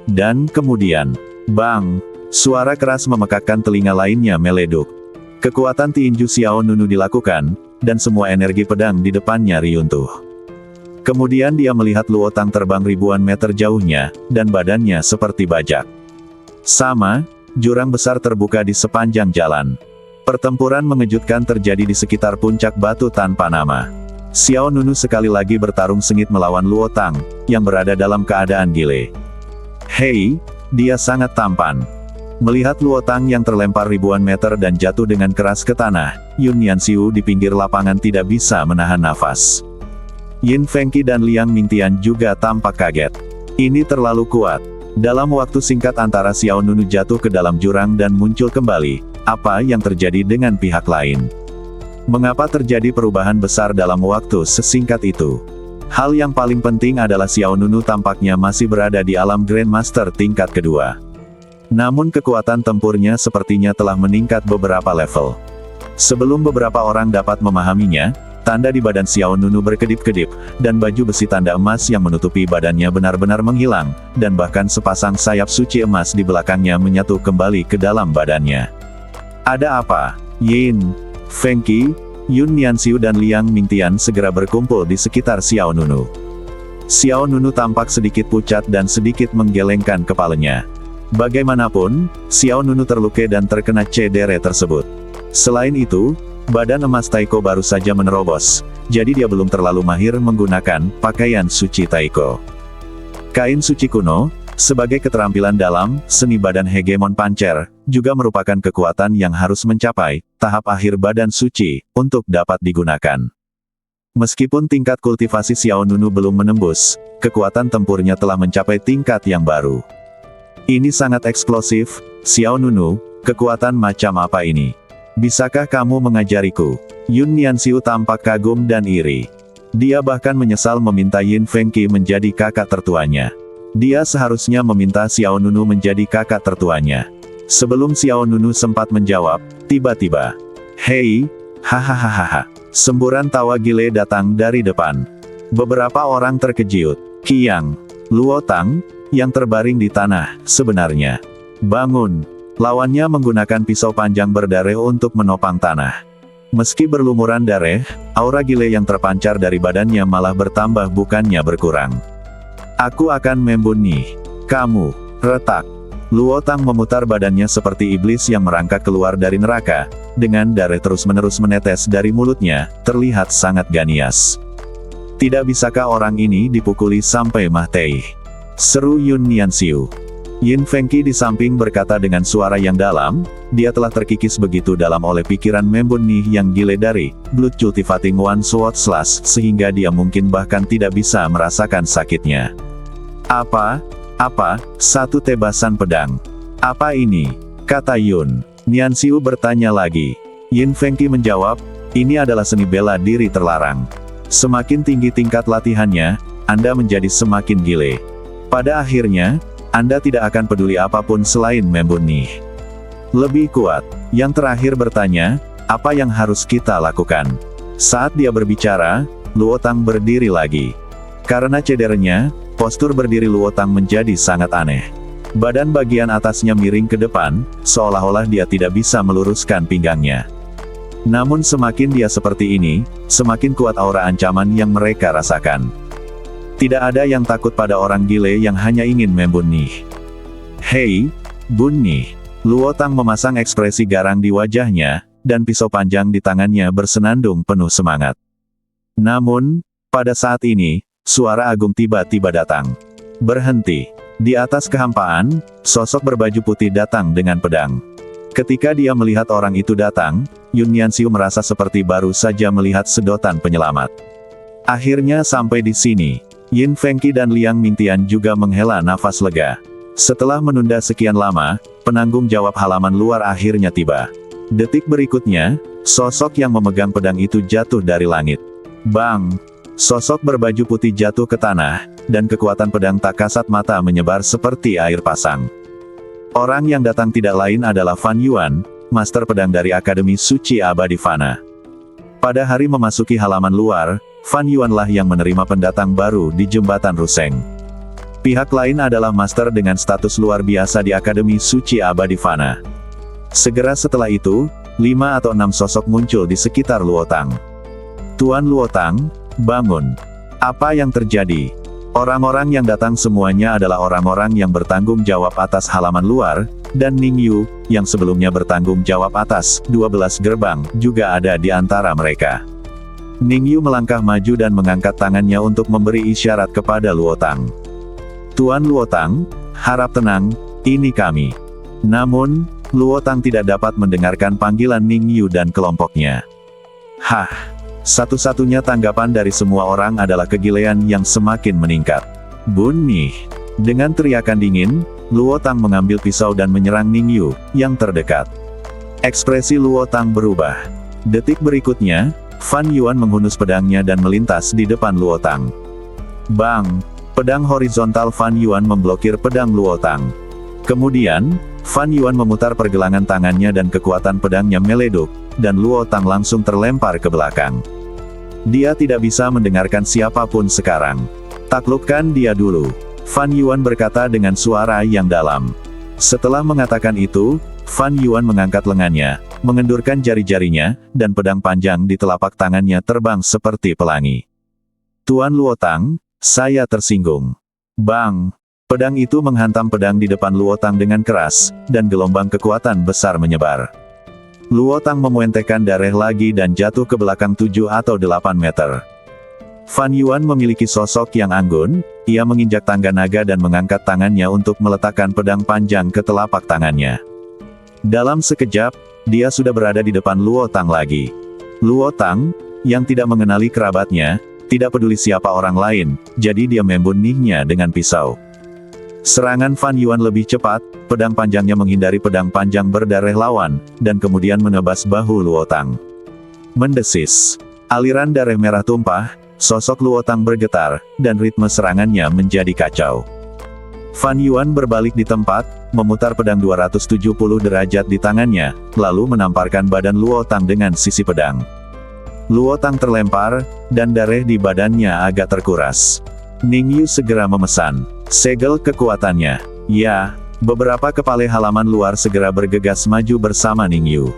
Dan kemudian, bang! Suara keras memekakkan telinga lainnya meleduk. Kekuatan tinju Xiao Nunu dilakukan, dan semua energi pedang di depannya runtuh. Kemudian dia melihat Luo Tang terbang ribuan meter jauhnya, dan badannya seperti bajak. Sama, jurang besar terbuka di sepanjang jalan. Pertempuran mengejutkan terjadi di sekitar puncak batu tanpa nama. Xiao Nunu sekali lagi bertarung sengit melawan Luo Tang, yang berada dalam keadaan gile. Hei, dia sangat tampan. Melihat Luo Tang yang terlempar ribuan meter dan jatuh dengan keras ke tanah, Yun Nianxiu di pinggir lapangan tidak bisa menahan nafas. Yin Fengqi dan Liang Mingtian juga tampak kaget. Ini terlalu kuat. Dalam waktu singkat antara Xiao Nunu jatuh ke dalam jurang dan muncul kembali, apa yang terjadi dengan pihak lain? Mengapa terjadi perubahan besar dalam waktu sesingkat itu? Hal yang paling penting adalah Xiao Nunu tampaknya masih berada di alam Grandmaster tingkat kedua. Namun kekuatan tempurnya sepertinya telah meningkat beberapa level. Sebelum beberapa orang dapat memahaminya, tanda di badan Xiao Nunu berkedip-kedip, dan baju besi tanda emas yang menutupi badannya benar-benar menghilang, dan bahkan sepasang sayap suci emas di belakangnya menyatu kembali ke dalam badannya. Ada apa? Yin Fengqi, Yun Nianxiu dan Liang Mingtian segera berkumpul di sekitar Xiao Nunu. Xiao Nunu tampak sedikit pucat dan sedikit menggelengkan kepalanya. Bagaimanapun, Xiao Nunu terluka dan terkena cedera tersebut. Selain itu, badan emas Taiko baru saja menerobos, jadi dia belum terlalu mahir menggunakan pakaian suci Taiko. Kain suci kuno, sebagai keterampilan dalam seni badan hegemon pancer, juga merupakan kekuatan yang harus mencapai tahap akhir badan suci untuk dapat digunakan. Meskipun tingkat kultivasi Xiao Nunu belum menembus, kekuatan tempurnya telah mencapai tingkat yang baru. Ini sangat eksplosif, Xiao Nunu, kekuatan macam apa ini? Bisakah kamu mengajariku? Yun Nianxiu tampak kagum dan iri. Dia bahkan menyesal meminta Yin Fengqi menjadi kakak tertuanya. Dia seharusnya meminta Xiao Nunu menjadi kakak tertuanya. Sebelum Xiao Nunu sempat menjawab, tiba-tiba, "Hei, hahaha." Semburan tawa gile datang dari depan. Beberapa orang terkejut. Qiang, Luo Tang, yang terbaring di tanah, sebenarnya bangun. Lawannya menggunakan pisau panjang berdarah untuk menopang tanah. Meski berlumuran darah, aura gile yang terpancar dari badannya malah bertambah bukannya berkurang. "Aku akan membunuh kamu." Retak. Luo Tang memutar badannya seperti iblis yang merangkak keluar dari neraka, dengan darah terus-menerus menetes dari mulutnya, terlihat sangat ganias. "Tidak bisakah orang ini dipukuli sampai mati?" seru Yun Nianxiu. Yin Fengqi di samping berkata dengan suara yang dalam, dia telah terkikis begitu dalam oleh pikiran membunuh yang gile dari Blood Cultivating One Sword Slash, sehingga dia mungkin bahkan tidak bisa merasakan sakitnya. Apa? Satu tebasan pedang. Apa ini? Kata Yun Nianxiu bertanya lagi. Yin Fengqi menjawab, ini adalah seni bela diri terlarang. Semakin tinggi tingkat latihannya, Anda menjadi semakin gile. Pada akhirnya, Anda tidak akan peduli apapun selain membunuh. Lebih kuat. Yang terakhir bertanya, apa yang harus kita lakukan? Saat dia berbicara, Luo Tang berdiri lagi. Karena cederanya, postur berdiri Luo Tang menjadi sangat aneh. Badan bagian atasnya miring ke depan, seolah-olah dia tidak bisa meluruskan pinggangnya. Namun semakin dia seperti ini, semakin kuat aura ancaman yang mereka rasakan. Tidak ada yang takut pada orang gile yang hanya ingin membunuh. "Hei, bunuh." Luo Tang memasang ekspresi garang di wajahnya, dan pisau panjang di tangannya bersenandung penuh semangat. Namun, pada saat ini, suara agung tiba-tiba datang. Berhenti. Di atas kehampaan, sosok berbaju putih datang dengan pedang. Ketika dia melihat orang itu datang, Yun Nianxiu merasa seperti baru saja melihat sedotan penyelamat. Akhirnya sampai di sini. Yin Fengqi dan Liang Mingtian juga menghela nafas lega. Setelah menunda sekian lama, penanggung jawab halaman luar akhirnya tiba. Detik berikutnya, sosok yang memegang pedang itu jatuh dari langit. Bang! Sosok berbaju putih jatuh ke tanah, dan kekuatan pedang tak kasat mata menyebar seperti air pasang. Orang yang datang tidak lain adalah Fan Yuan, master pedang dari Akademi Suci Abadi Fana. Pada hari memasuki halaman luar, Fan Yuanlah yang menerima pendatang baru di jembatan Ruseng. Pihak lain adalah master dengan status luar biasa di Akademi Suci Abadi Fana. Segera setelah itu, 5 atau 6 sosok muncul di sekitar Luotang. Tuan Luotang, bangun. Apa yang terjadi? Orang-orang yang datang semuanya adalah orang-orang yang bertanggung jawab atas halaman luar, dan Ning Yu, yang sebelumnya bertanggung jawab atas 12 gerbang, juga ada di antara mereka. Ning Yu melangkah maju dan mengangkat tangannya untuk memberi isyarat kepada Luotang. Tuan Luotang, harap tenang, ini kami. Namun, Luotang tidak dapat mendengarkan panggilan Ning Yu dan kelompoknya. Hah! Satu-satunya tanggapan dari semua orang adalah kegilean yang semakin meningkat. Bunyi! Dengan teriakan dingin, Luotang mengambil pisau dan menyerang Ning Yu, yang terdekat. Ekspresi Luotang berubah. Detik berikutnya, Fan Yuan menghunus pedangnya dan melintas di depan Luotang. Bang! Pedang horizontal Fan Yuan memblokir pedang Luotang. Kemudian, Fan Yuan memutar pergelangan tangannya dan kekuatan pedangnya meleduk, dan Luotang langsung terlempar ke belakang. Dia tidak bisa mendengarkan siapapun sekarang. Taklukkan dia dulu. Fan Yuan berkata dengan suara yang dalam. Setelah mengatakan itu, Fan Yuan mengangkat lengannya, mengendurkan jari-jarinya, dan pedang panjang di telapak tangannya terbang seperti pelangi. Tuan Luotang, saya tersinggung. Bang! Pedang itu menghantam pedang di depan Luotang dengan keras, dan gelombang kekuatan besar menyebar. Luotang memuentekkan darah lagi dan jatuh ke belakang 7 atau 8 meter. Fan Yuan memiliki sosok yang anggun, ia menginjak tangga naga dan mengangkat tangannya untuk meletakkan pedang panjang ke telapak tangannya. Dalam sekejap, dia sudah berada di depan Luotang lagi. Luotang, yang tidak mengenali kerabatnya, tidak peduli siapa orang lain, jadi dia membunuhnya dengan pisau. Serangan Fan Yuan lebih cepat, pedang panjangnya menghindari pedang panjang berdarah lawan, dan kemudian menebas bahu Luotang. Mendesis. Aliran darah merah tumpah, sosok Luotang bergetar, dan ritme serangannya menjadi kacau. Fan Yuan berbalik di tempat, memutar pedang 270 derajat di tangannya, lalu menamparkan badan Luotang dengan sisi pedang. Luotang terlempar, dan darah di badannya agak terkuras. Ning Yu segera memesan, segel kekuatannya. Ya, beberapa kepala halaman luar segera bergegas maju bersama Ning Yu.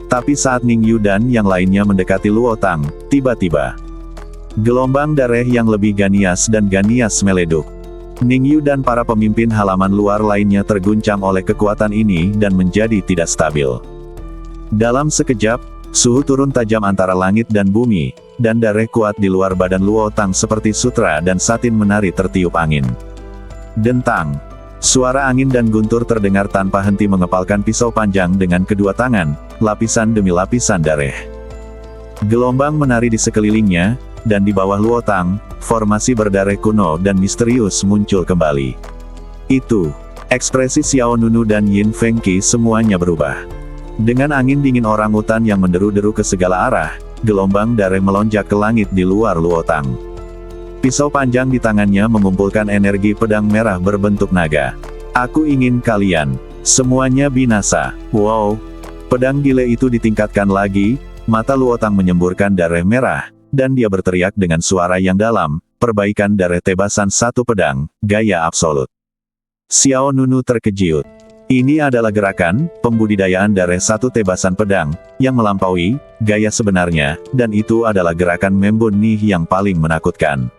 Tapi saat Ning Yu dan yang lainnya mendekati Luotang, tiba-tiba gelombang darah yang lebih ganias dan ganias meleduk. Ning Yu dan para pemimpin halaman luar lainnya terguncang oleh kekuatan ini dan menjadi tidak stabil. Dalam sekejap, suhu turun tajam antara langit dan bumi, dan darah kuat di luar badan Luotang seperti sutra dan satin menari tertiup angin. Dentang. Suara angin dan guntur terdengar tanpa henti mengepalkan pisau panjang dengan kedua tangan, lapisan demi lapisan darah. Gelombang menari di sekelilingnya, dan di bawah Luotang, formasi berdarah kuno dan misterius muncul kembali. Itu, ekspresi Xiao Nunu dan Yin Fengqi semuanya berubah. Dengan angin dingin orang-utan yang menderu-deru ke segala arah, gelombang darah melonjak ke langit di luar Luotang. Pisau panjang di tangannya mengumpulkan energi pedang merah berbentuk naga. Aku ingin kalian semuanya binasa. Wow! Pedang gile itu ditingkatkan lagi, mata Luotang menyemburkan darah merah, dan dia berteriak dengan suara yang dalam, perbaikan darah tebasan satu pedang, gaya absolut. Xiao Nunu terkejut. Ini adalah gerakan, pembudidayaan darah satu tebasan pedang, yang melampaui, gaya sebenarnya, dan itu adalah gerakan membunuh yang paling menakutkan.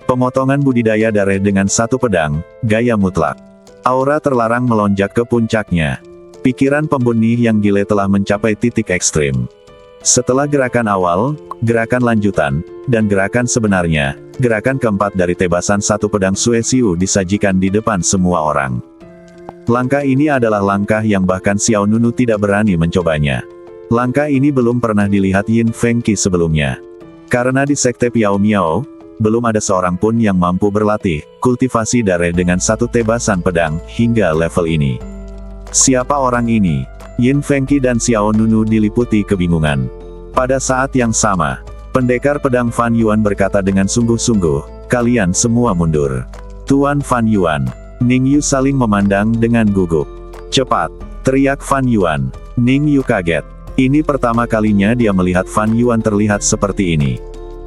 Pemotongan budidaya darah dengan satu pedang, gaya mutlak. Aura terlarang melonjak ke puncaknya. Pikiran pembunuh yang gile telah mencapai titik ekstrim. Setelah gerakan awal, gerakan lanjutan, dan gerakan sebenarnya, gerakan keempat dari tebasan satu pedang Suesiu disajikan di depan semua orang. Langkah ini adalah langkah yang bahkan Xiao Nunu tidak berani mencobanya. Langkah ini belum pernah dilihat Yin Fengqi sebelumnya. Karena di Sekte Piao Miao, belum ada seorang pun yang mampu berlatih, kultivasi darah dengan satu tebasan pedang, hingga level ini. Siapa orang ini? Yin Fengqi dan Xiao Nunu diliputi kebingungan. Pada saat yang sama, pendekar pedang Fan Yuan berkata dengan sungguh-sungguh, kalian semua mundur. Tuan Fan Yuan. Ning Yu saling memandang dengan gugup. Cepat! Teriak Fan Yuan. Ning Yu kaget. Ini pertama kalinya dia melihat Fan Yuan terlihat seperti ini.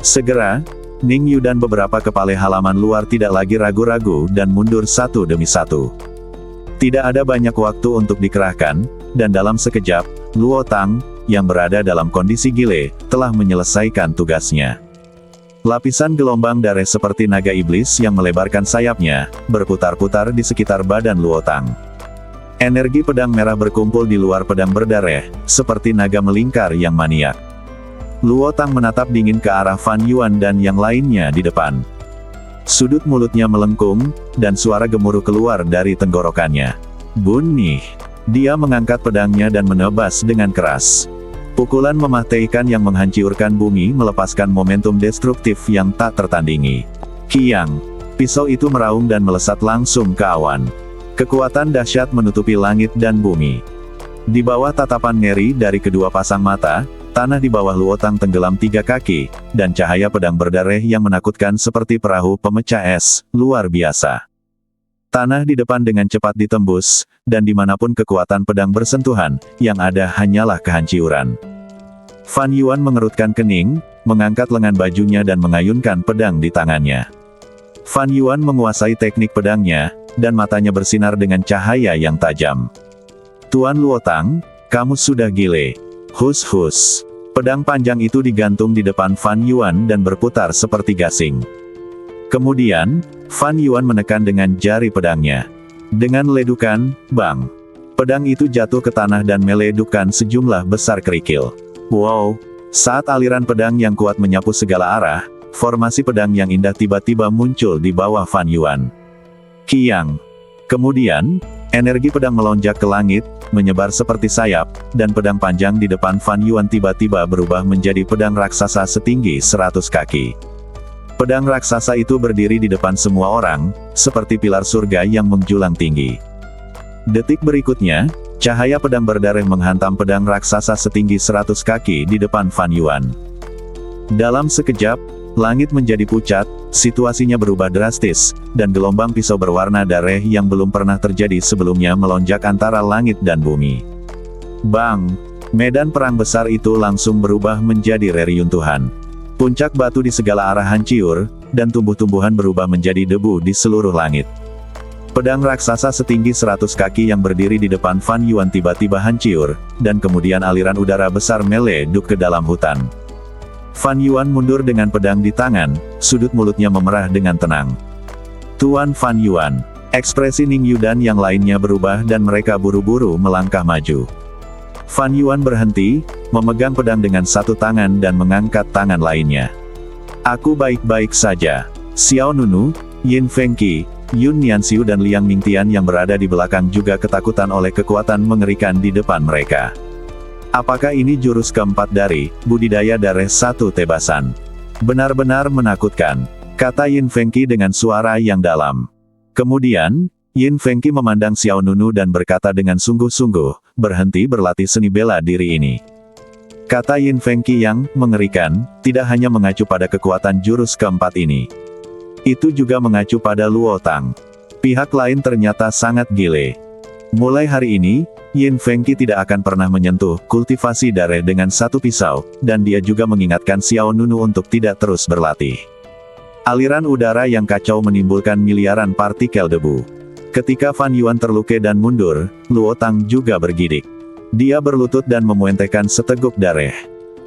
Segera, Ning Yu dan beberapa kepala halaman luar tidak lagi ragu-ragu dan mundur satu demi satu. Tidak ada banyak waktu untuk dikerahkan, dan dalam sekejap, Luo Tang, yang berada dalam kondisi gile, telah menyelesaikan tugasnya. Lapisan gelombang darah seperti naga iblis yang melebarkan sayapnya, berputar-putar di sekitar badan Luo Tang. Energi pedang merah berkumpul di luar pedang berdarah, seperti naga melingkar yang maniak. Luo Tang menatap dingin ke arah Fan Yuan dan yang lainnya di depan. Sudut mulutnya melengkung, dan suara gemuruh keluar dari tenggorokannya. Bunyi. Dia mengangkat pedangnya dan menebas dengan keras. Pukulan mematikan yang menghancurkan bumi melepaskan momentum destruktif yang tak tertandingi. Kiang. Pisau itu meraung dan melesat langsung ke awan. Kekuatan dahsyat menutupi langit dan bumi. Di bawah tatapan ngeri dari kedua pasang mata, tanah di bawah Luo Tang tenggelam 3 kaki, dan cahaya pedang berdarah yang menakutkan seperti perahu pemecah es, luar biasa. Tanah di depan dengan cepat ditembus, dan dimanapun kekuatan pedang bersentuhan, yang ada hanyalah kehancuran. Fan Yuan mengerutkan kening, mengangkat lengan bajunya dan mengayunkan pedang di tangannya. Fan Yuan menguasai teknik pedangnya, dan matanya bersinar dengan cahaya yang tajam. Tuan Luo Tang, kamu sudah gile. Hus-hus. Pedang panjang itu digantung di depan Fan Yuan dan berputar seperti gasing. Kemudian, Fan Yuan menekan dengan jari pedangnya. Dengan ledukan, bang. Pedang itu jatuh ke tanah dan meledukkan sejumlah besar kerikil. Wow! Saat aliran pedang yang kuat menyapu segala arah, formasi pedang yang indah tiba-tiba muncul di bawah Fan Yuan. Kiang. Kemudian, energi pedang melonjak ke langit, menyebar seperti sayap, dan pedang panjang di depan Fan Yuan tiba-tiba berubah menjadi pedang raksasa setinggi 100 kaki. Pedang raksasa itu berdiri di depan semua orang, seperti pilar surga yang menjulang tinggi. Detik berikutnya, cahaya pedang berdarah menghantam pedang raksasa setinggi 100 kaki di depan Fan Yuan. Dalam sekejap, langit menjadi pucat, situasinya berubah drastis, dan gelombang pisau berwarna darah yang belum pernah terjadi sebelumnya melonjak antara langit dan bumi. Bang! Medan perang besar itu langsung berubah menjadi reruntuhan. Puncak batu di segala arah hancur, dan tumbuh-tumbuhan berubah menjadi debu di seluruh langit. Pedang raksasa setinggi 100 kaki yang berdiri di depan Fan Yuan tiba-tiba hancur, dan kemudian aliran udara besar meleduk ke dalam hutan. Fan Yuan mundur dengan pedang di tangan, sudut mulutnya memerah dengan tenang. Tuan Fan Yuan. Ekspresi Ning Yu dan yang lainnya berubah dan mereka buru-buru melangkah maju. Fan Yuan berhenti, memegang pedang dengan satu tangan dan mengangkat tangan lainnya. Aku baik-baik saja. Xiao Nunu, Yin Fengqi, Yun Nianxiu dan Liang Mingtian yang berada di belakang juga ketakutan oleh kekuatan mengerikan di depan mereka. Apakah ini jurus keempat dari budidaya darah satu tebasan? Benar-benar menakutkan, kata Yin Fengqi dengan suara yang dalam. Kemudian, Yin Fengqi memandang Xiao Nunu dan berkata dengan sungguh-sungguh, berhenti berlatih seni bela diri ini. Kata Yin Fengqi yang mengerikan, tidak hanya mengacu pada kekuatan jurus keempat ini. Itu juga mengacu pada Luo Tang. Pihak lain ternyata sangat gile. Mulai hari ini, Yin Fengqi tidak akan pernah menyentuh kultivasi darah dengan satu pisau, dan dia juga mengingatkan Xiao Nunu untuk tidak terus berlatih. Aliran udara yang kacau menimbulkan miliaran partikel debu. Ketika Fan Yuan terluka dan mundur, Luo Tang juga bergidik. Dia berlutut dan memuentekan seteguk darah.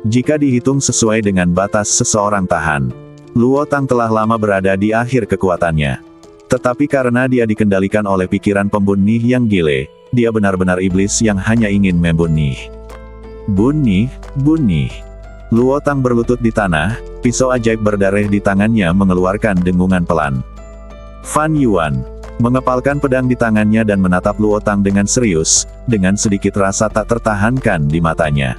Jika dihitung sesuai dengan batas seseorang tahan, Luo Tang telah lama berada di akhir kekuatannya. Tetapi karena dia dikendalikan oleh pikiran pembunuh yang gile, dia benar-benar iblis yang hanya ingin membunuh. Bunih. Luo Tang berlutut di tanah, pisau ajaib berdarah di tangannya mengeluarkan dengungan pelan. Fan Yuan mengepalkan pedang di tangannya dan menatap Luo Tang dengan serius, dengan sedikit rasa tak tertahankan di matanya.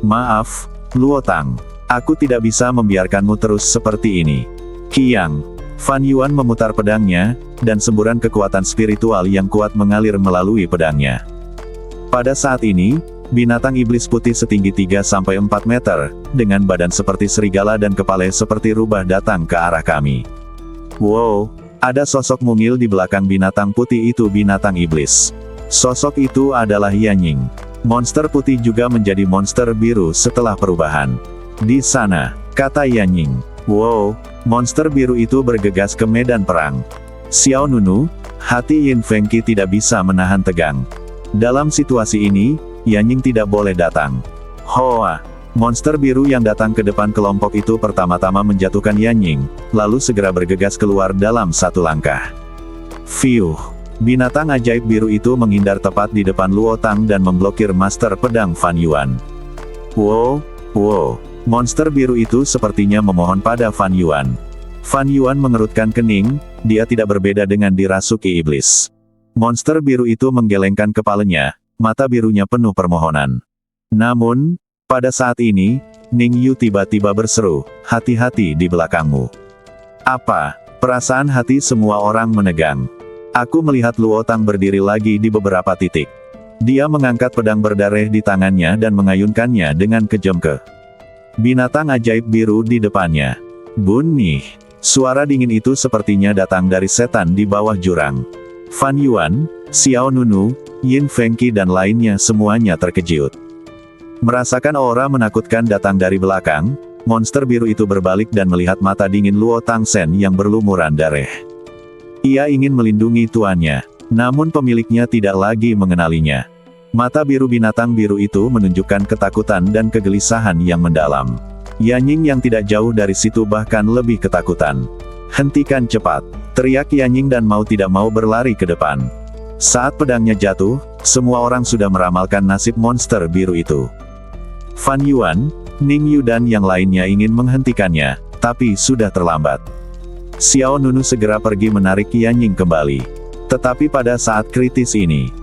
Maaf, Luo Tang. Aku tidak bisa membiarkanmu terus seperti ini. Kiang. Fan Yuan memutar pedangnya, dan semburan kekuatan spiritual yang kuat mengalir melalui pedangnya. Pada saat ini, binatang iblis putih setinggi 3-4 meter, dengan badan seperti serigala dan kepala seperti rubah datang ke arah kami. Wow, ada sosok mungil di belakang binatang putih itu, binatang iblis. Sosok itu adalah Yanying. Monster putih juga menjadi monster biru setelah perubahan. Di sana, kata Yanying. Wow, monster biru itu bergegas ke medan perang. Xiao Nunu, hati Yin Fengqi tidak bisa menahan tegang. Dalam situasi ini, Yanning tidak boleh datang. Hoa! Monster biru yang datang ke depan kelompok itu pertama-tama menjatuhkan Yanning, lalu segera bergegas keluar dalam satu langkah. Fiuh! Binatang ajaib biru itu menghindar tepat di depan Luo Tang dan memblokir Master Pedang Fan Yuan. Wow! Wow! Monster biru itu sepertinya memohon pada Fan Yuan. Fan Yuan mengerutkan kening, dia tidak berbeda dengan dirasuki iblis. Monster biru itu menggelengkan kepalanya, mata birunya penuh permohonan. Namun, pada saat ini, Ning Yu tiba-tiba berseru, "Hati-hati di belakangmu." Apa? Perasaan hati semua orang menegang. Aku melihat Luo Tang berdiri lagi di beberapa titik. Dia mengangkat pedang berdarah di tangannya dan mengayunkannya dengan kejam ke binatang ajaib biru di depannya. Bunyi. Suara dingin itu sepertinya datang dari setan di bawah jurang. Fan Yuan, Xiao Nunu, Yin Fengqi dan lainnya semuanya terkejut. Merasakan aura menakutkan datang dari belakang, monster biru itu berbalik dan melihat mata dingin Luo Tang Sen yang berlumuran darah. Ia ingin melindungi tuannya, namun pemiliknya tidak lagi mengenalinya. Mata biru binatang biru itu menunjukkan ketakutan dan kegelisahan yang mendalam. Yanning yang tidak jauh dari situ bahkan lebih ketakutan. "Hentikan cepat!" teriak Yanning dan mau tidak mau berlari ke depan. Saat pedangnya jatuh, semua orang sudah meramalkan nasib monster biru itu. Fan Yuan, Ning Yu dan yang lainnya ingin menghentikannya, tapi sudah terlambat. Xiao Nunu segera pergi menarik Yanning kembali. Tetapi pada saat kritis ini,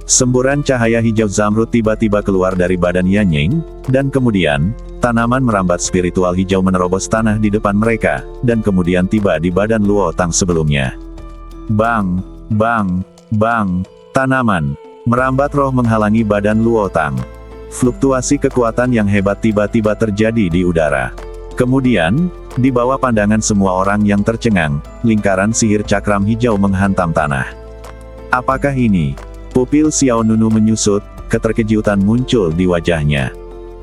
semburan cahaya hijau zamrud tiba-tiba keluar dari badan Yanning, dan kemudian, tanaman merambat spiritual hijau menerobos tanah di depan mereka, dan kemudian tiba di badan Luo Tang sebelumnya. Bang! Bang! Bang! Tanaman merambat roh menghalangi badan Luo Tang. Fluktuasi kekuatan yang hebat tiba-tiba terjadi di udara. Kemudian, di bawah pandangan semua orang yang tercengang, lingkaran sihir cakram hijau menghantam tanah. Apakah ini? Pupil Xiao Nunu menyusut, keterkejutan muncul di wajahnya.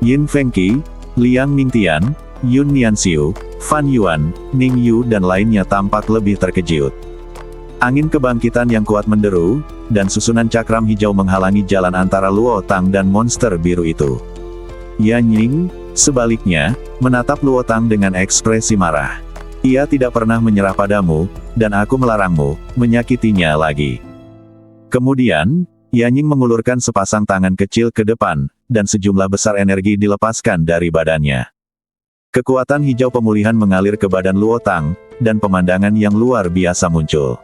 Yin Fengqi, Liang Ningtian, Yun Nianxiu, Fan Yuan, Ning Yu dan lainnya tampak lebih terkejut. Angin kebangkitan yang kuat menderu, dan susunan cakram hijau menghalangi jalan antara Luo Tang dan monster biru itu. Yanning, sebaliknya, menatap Luo Tang dengan ekspresi marah. "Ia tidak pernah menyerah padamu, dan aku melarangmu menyakitinya lagi." Kemudian, Yanning mengulurkan sepasang tangan kecil ke depan, dan sejumlah besar energi dilepaskan dari badannya. Kekuatan hijau pemulihan mengalir ke badan Luo Tang, dan pemandangan yang luar biasa muncul.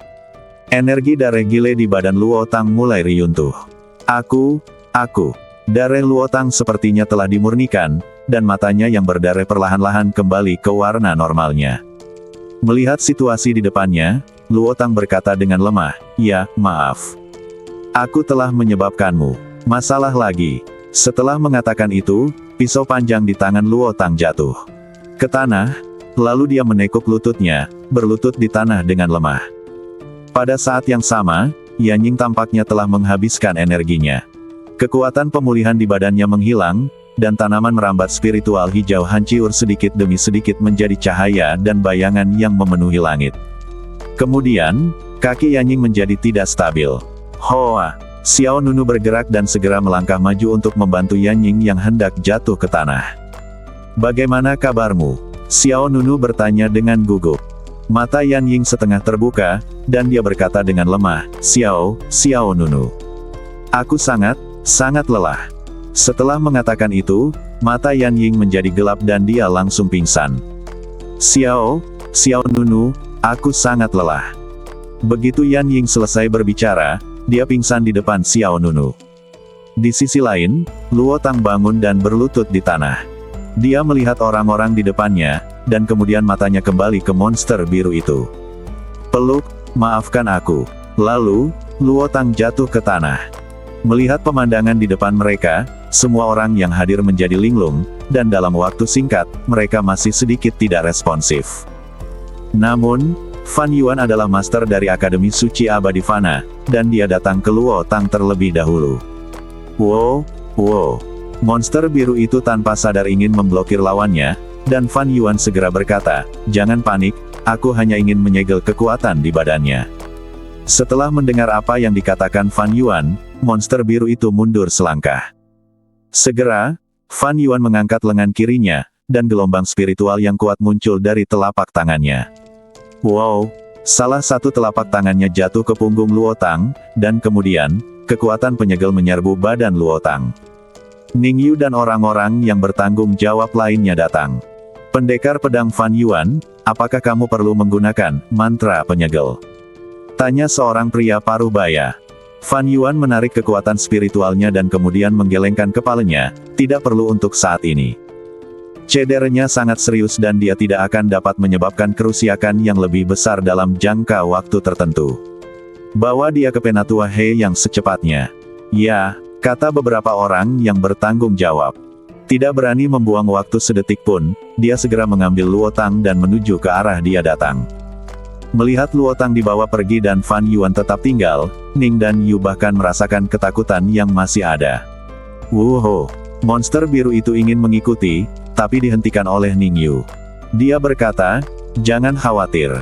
Energi darah gile di badan Luo Tang mulai riyuntuh. Aku. Darah Luo Tang sepertinya telah dimurnikan, dan matanya yang berdarah perlahan-lahan kembali ke warna normalnya. Melihat situasi di depannya, Luo Tang berkata dengan lemah, "Ya, maaf. Aku telah menyebabkanmu masalah lagi." Setelah mengatakan itu, pisau panjang di tangan Luo Tang jatuh ke tanah, lalu dia menekuk lututnya, berlutut di tanah dengan lemah. Pada saat yang sama, Yanning tampaknya telah menghabiskan energinya. Kekuatan pemulihan di badannya menghilang, dan tanaman merambat spiritual hijau hancur sedikit demi sedikit menjadi cahaya dan bayangan yang memenuhi langit. Kemudian, kaki Yanning menjadi tidak stabil. Hoa! Xiao Nunu bergerak dan segera melangkah maju untuk membantu Yanning yang hendak jatuh ke tanah. "Bagaimana kabarmu?" Xiao Nunu bertanya dengan gugup. Mata Yanning setengah terbuka, dan dia berkata dengan lemah, Xiao Nunu. "Aku sangat lelah." Setelah mengatakan itu, mata Yanning menjadi gelap dan dia langsung pingsan. Xiao Nunu, aku sangat lelah." Begitu Yanning selesai berbicara, dia pingsan di depan Xiao Nunu. Di sisi lain, Luo Tang bangun dan berlutut di tanah. Dia melihat orang-orang di depannya, dan kemudian matanya kembali ke monster biru itu. "Peluk, maafkan aku." Lalu, Luo Tang jatuh ke tanah. Melihat pemandangan di depan mereka, semua orang yang hadir menjadi linglung, dan dalam waktu singkat, mereka masih sedikit tidak responsif. Namun, Fan Yuan adalah master dari Akademi Suci Abadi Fana, dan dia datang ke Luo Tang terlebih dahulu. Wow! Monster biru itu tanpa sadar ingin memblokir lawannya, dan Fan Yuan segera berkata, "Jangan panik, aku hanya ingin menyegel kekuatan di badannya." Setelah mendengar apa yang dikatakan Fan Yuan, monster biru itu mundur selangkah. Segera, Fan Yuan mengangkat lengan kirinya, dan gelombang spiritual yang kuat muncul dari telapak tangannya. Wow! Salah satu telapak tangannya jatuh ke punggung Luo Tang, dan kemudian, kekuatan penyegel menyerbu badan Luo Tang. Ning Yu dan orang-orang yang bertanggung jawab lainnya datang. "Pendekar pedang Fan Yuan, apakah kamu perlu menggunakan mantra penyegel?" tanya seorang pria paruh baya. Fan Yuan menarik kekuatan spiritualnya dan kemudian menggelengkan kepalanya, "Tidak perlu untuk saat ini." Cederanya sangat serius dan dia tidak akan dapat menyebabkan kerusakan yang lebih besar dalam jangka waktu tertentu. Bawa dia ke Penatua He yang secepatnya. "Ya," kata beberapa orang yang bertanggung jawab. Tidak berani membuang waktu sedetik pun, dia segera mengambil Luo Tang dan menuju ke arah dia datang. Melihat Luo Tang dibawa pergi dan Fan Yuan tetap tinggal, Ning dan Yu bahkan merasakan ketakutan yang masih ada. "Wuho!" Monster biru itu ingin mengikuti, tapi dihentikan oleh Ning Yu. Dia berkata, "Jangan khawatir.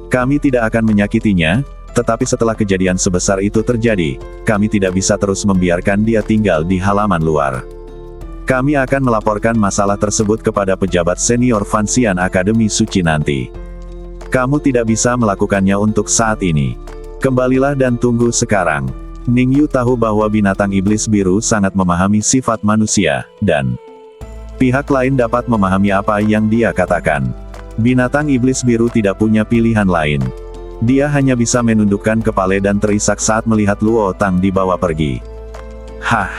Kami tidak akan menyakitinya, tetapi setelah kejadian sebesar itu terjadi, kami tidak bisa terus membiarkan dia tinggal di halaman luar. Kami akan melaporkan masalah tersebut kepada pejabat senior Fanxian Akademi Suci nanti. Kamu tidak bisa melakukannya untuk saat ini. Kembalilah dan tunggu sekarang." Ning Yu tahu bahwa binatang iblis biru sangat memahami sifat manusia, dan pihak lain dapat memahami apa yang dia katakan. Binatang iblis biru tidak punya pilihan lain. Dia hanya bisa menundukkan kepala dan terisak saat melihat Luo Tang dibawa pergi. "Hah!"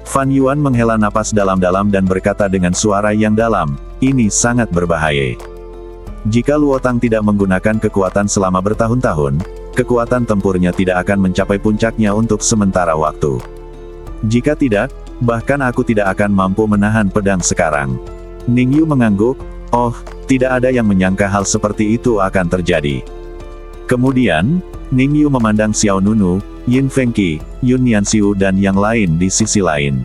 Fan Yuan menghela napas dalam-dalam dan berkata dengan suara yang dalam, "Ini sangat berbahaya. Jika Luo Tang tidak menggunakan kekuatan selama bertahun-tahun, kekuatan tempurnya tidak akan mencapai puncaknya untuk sementara waktu. Jika tidak, bahkan aku tidak akan mampu menahan pedang sekarang." Ning Yu mengangguk, "Oh, tidak ada yang menyangka hal seperti itu akan terjadi." Kemudian, Ning Yu memandang Xiao Nunu, Yin Fengqi, Yun Nianxiu dan yang lain di sisi lain.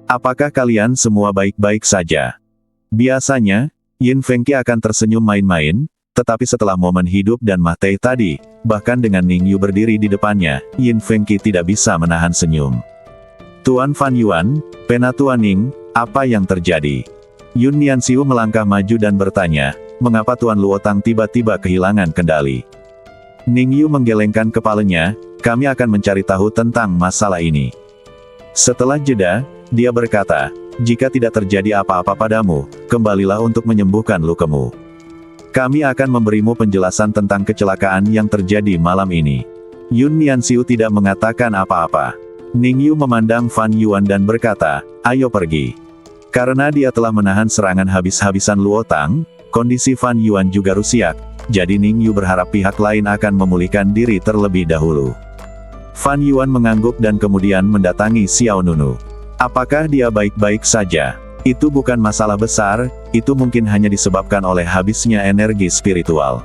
"Apakah kalian semua baik-baik saja?" Biasanya, Yin Fengqi akan tersenyum main-main, tetapi setelah momen hidup dan mati tadi, bahkan dengan Ning Yu berdiri di depannya, Yin Fengqi tidak bisa menahan senyum. "Tuan Fan Yuan, Penatua Ning, apa yang terjadi?" Yun Nianxiu melangkah maju dan bertanya, "Mengapa Tuan Luo Tang tiba-tiba kehilangan kendali?" Ning Yu menggelengkan kepalanya, "Kami akan mencari tahu tentang masalah ini." Setelah jeda, dia berkata, "Jika tidak terjadi apa-apa padamu, kembalilah untuk menyembuhkan lukamu. Kami akan memberimu penjelasan tentang kecelakaan yang terjadi malam ini." Yun Nianxiu tidak mengatakan apa-apa. Ning Yu memandang Fan Yuan dan berkata, "Ayo pergi." Karena dia telah menahan serangan habis-habisan Luo Tang, kondisi Fan Yuan juga rusak, jadi Ning Yu berharap pihak lain akan memulihkan diri terlebih dahulu. Fan Yuan mengangguk dan kemudian mendatangi Xiao Nunu. "Apakah dia baik-baik saja?" "Itu bukan masalah besar, itu mungkin hanya disebabkan oleh habisnya energi spiritual.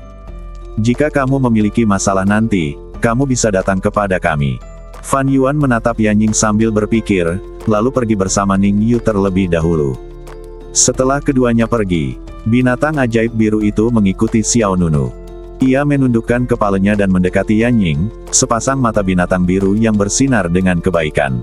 Jika kamu memiliki masalah nanti, kamu bisa datang kepada kami." Fan Yuan menatap Yanying sambil berpikir, lalu pergi bersama Ning Yu terlebih dahulu. Setelah keduanya pergi, binatang ajaib biru itu mengikuti Xiao Nunu. Ia menundukkan kepalanya dan mendekati Yanying, sepasang mata binatang biru yang bersinar dengan kebaikan.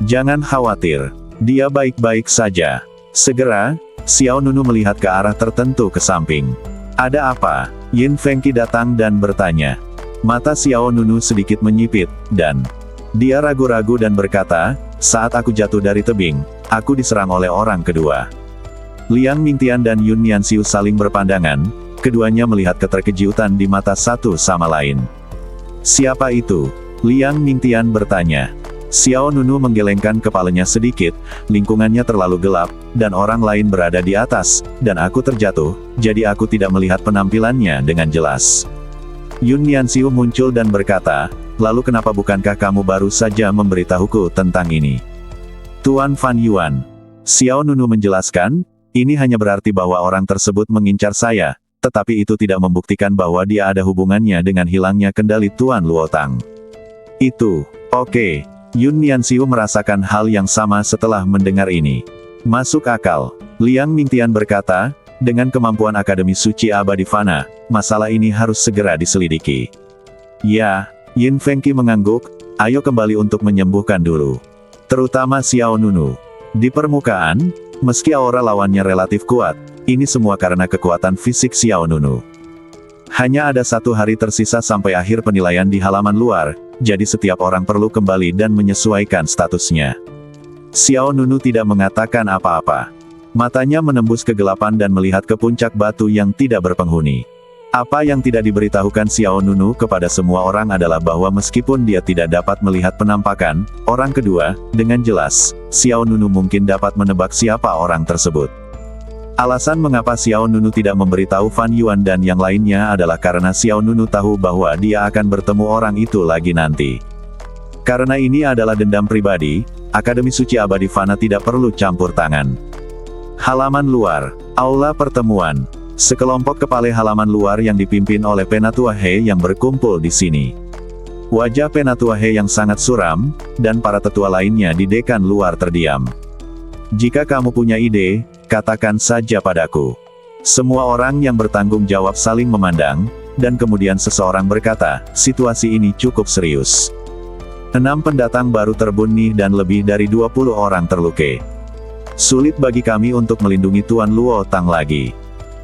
Jangan khawatir. Dia baik-baik saja." Segera, Xiao Nunu melihat ke arah tertentu ke samping. "Ada apa?" Yin Fengqi datang dan bertanya. Mata Xiao Nunu sedikit menyipit, dan dia ragu-ragu dan berkata, "Saat aku jatuh dari tebing, aku diserang oleh orang kedua." Liang Mingtian dan Yun Nianxiu saling berpandangan, keduanya melihat keterkejutan di mata satu sama lain. "Siapa itu?" Liang Mingtian bertanya. Xiao Nunu menggelengkan kepalanya sedikit, lingkungannya terlalu gelap, dan orang lain berada di atas, dan aku terjatuh, jadi aku tidak melihat penampilannya dengan jelas. Yun Nianxiu muncul dan berkata, "Lalu kenapa bukankah kamu baru saja memberitahuku tentang ini?" "Tuan Fan Yuan," Xiao Nunu menjelaskan, "ini hanya berarti bahwa orang tersebut mengincar saya, tetapi itu tidak membuktikan bahwa dia ada hubungannya dengan hilangnya kendali Tuan Luo Tang." "Itu, oke." Yun Nianxiu merasakan hal yang sama setelah mendengar ini. "Masuk akal." Liang Mingtian berkata, dengan kemampuan Akademi Suci Abadi Fana, masalah ini harus segera diselidiki. Ya, Yin Fengqi mengangguk, ayo kembali untuk menyembuhkan dulu. Terutama Xiao Nunu. Di permukaan, meski aura lawannya relatif kuat, ini semua karena kekuatan fisik Xiao Nunu. Hanya ada 1 hari tersisa sampai akhir penilaian di halaman luar, jadi setiap orang perlu kembali dan menyesuaikan statusnya. Xiao Nunu tidak mengatakan apa-apa. Matanya menembus kegelapan dan melihat ke puncak batu yang tidak berpenghuni. Apa yang tidak diberitahukan Xiao Nunu kepada semua orang adalah bahwa meskipun dia tidak dapat melihat penampakan orang kedua dengan jelas, Xiao Nunu mungkin dapat menebak siapa orang tersebut. Alasan mengapa Xiao Nunu tidak memberitahu Fan Yuan dan yang lainnya adalah karena Xiao Nunu tahu bahwa dia akan bertemu orang itu lagi nanti. Karena ini adalah dendam pribadi, Akademi Suci Abadi Fana tidak perlu campur tangan. Halaman luar, aula pertemuan. Sekelompok kepala halaman luar yang dipimpin oleh Penatua He yang berkumpul di sini. Wajah Penatua He yang sangat suram, dan para tetua lainnya di dekan luar terdiam. Jika kamu punya ide, katakan saja padaku. Semua orang yang bertanggung jawab saling memandang, dan kemudian seseorang berkata, situasi ini cukup serius. 6 pendatang baru terbunuh dan lebih dari 20 orang terluka. Sulit bagi kami untuk melindungi Tuan Luo Tang lagi.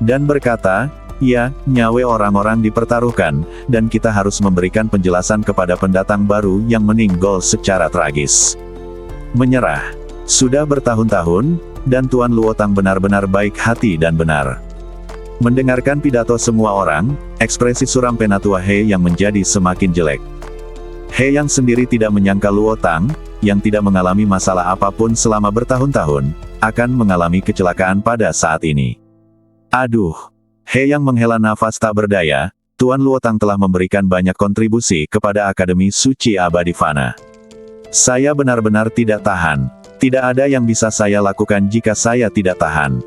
Dan berkata, ya, nyawa orang-orang dipertaruhkan, dan kita harus memberikan penjelasan kepada pendatang baru yang meninggal secara tragis. Menyerah. Sudah bertahun-tahun, dan Tuan Luo Tang benar-benar baik hati dan benar. Mendengarkan pidato semua orang, ekspresi suram Penatua He yang menjadi semakin jelek. He yang sendiri tidak menyangka Luo Tang, yang tidak mengalami masalah apapun selama bertahun-tahun, akan mengalami kecelakaan pada saat ini. Aduh! He yang menghela nafas tak berdaya, Tuan Luo Tang telah memberikan banyak kontribusi kepada Akademi Suci Abadi Fana. Saya benar-benar tidak tahan. Tidak ada yang bisa saya lakukan jika saya tidak tahan.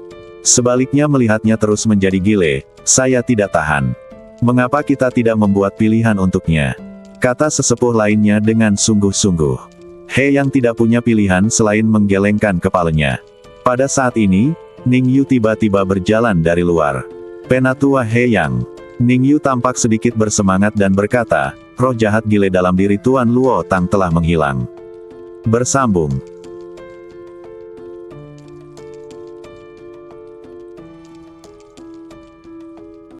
Sebaliknya melihatnya terus menjadi gile, saya tidak tahan. Mengapa kita tidak membuat pilihan untuknya? Kata sesepuh lainnya dengan sungguh-sungguh. He yang tidak punya pilihan selain menggelengkan kepalanya. Pada saat ini, Ning Yu tiba-tiba berjalan dari luar. Penatua He Yang. Ning Yu tampak sedikit bersemangat dan berkata, roh jahat gile dalam diri Tuan Luo Tang telah menghilang. Bersambung.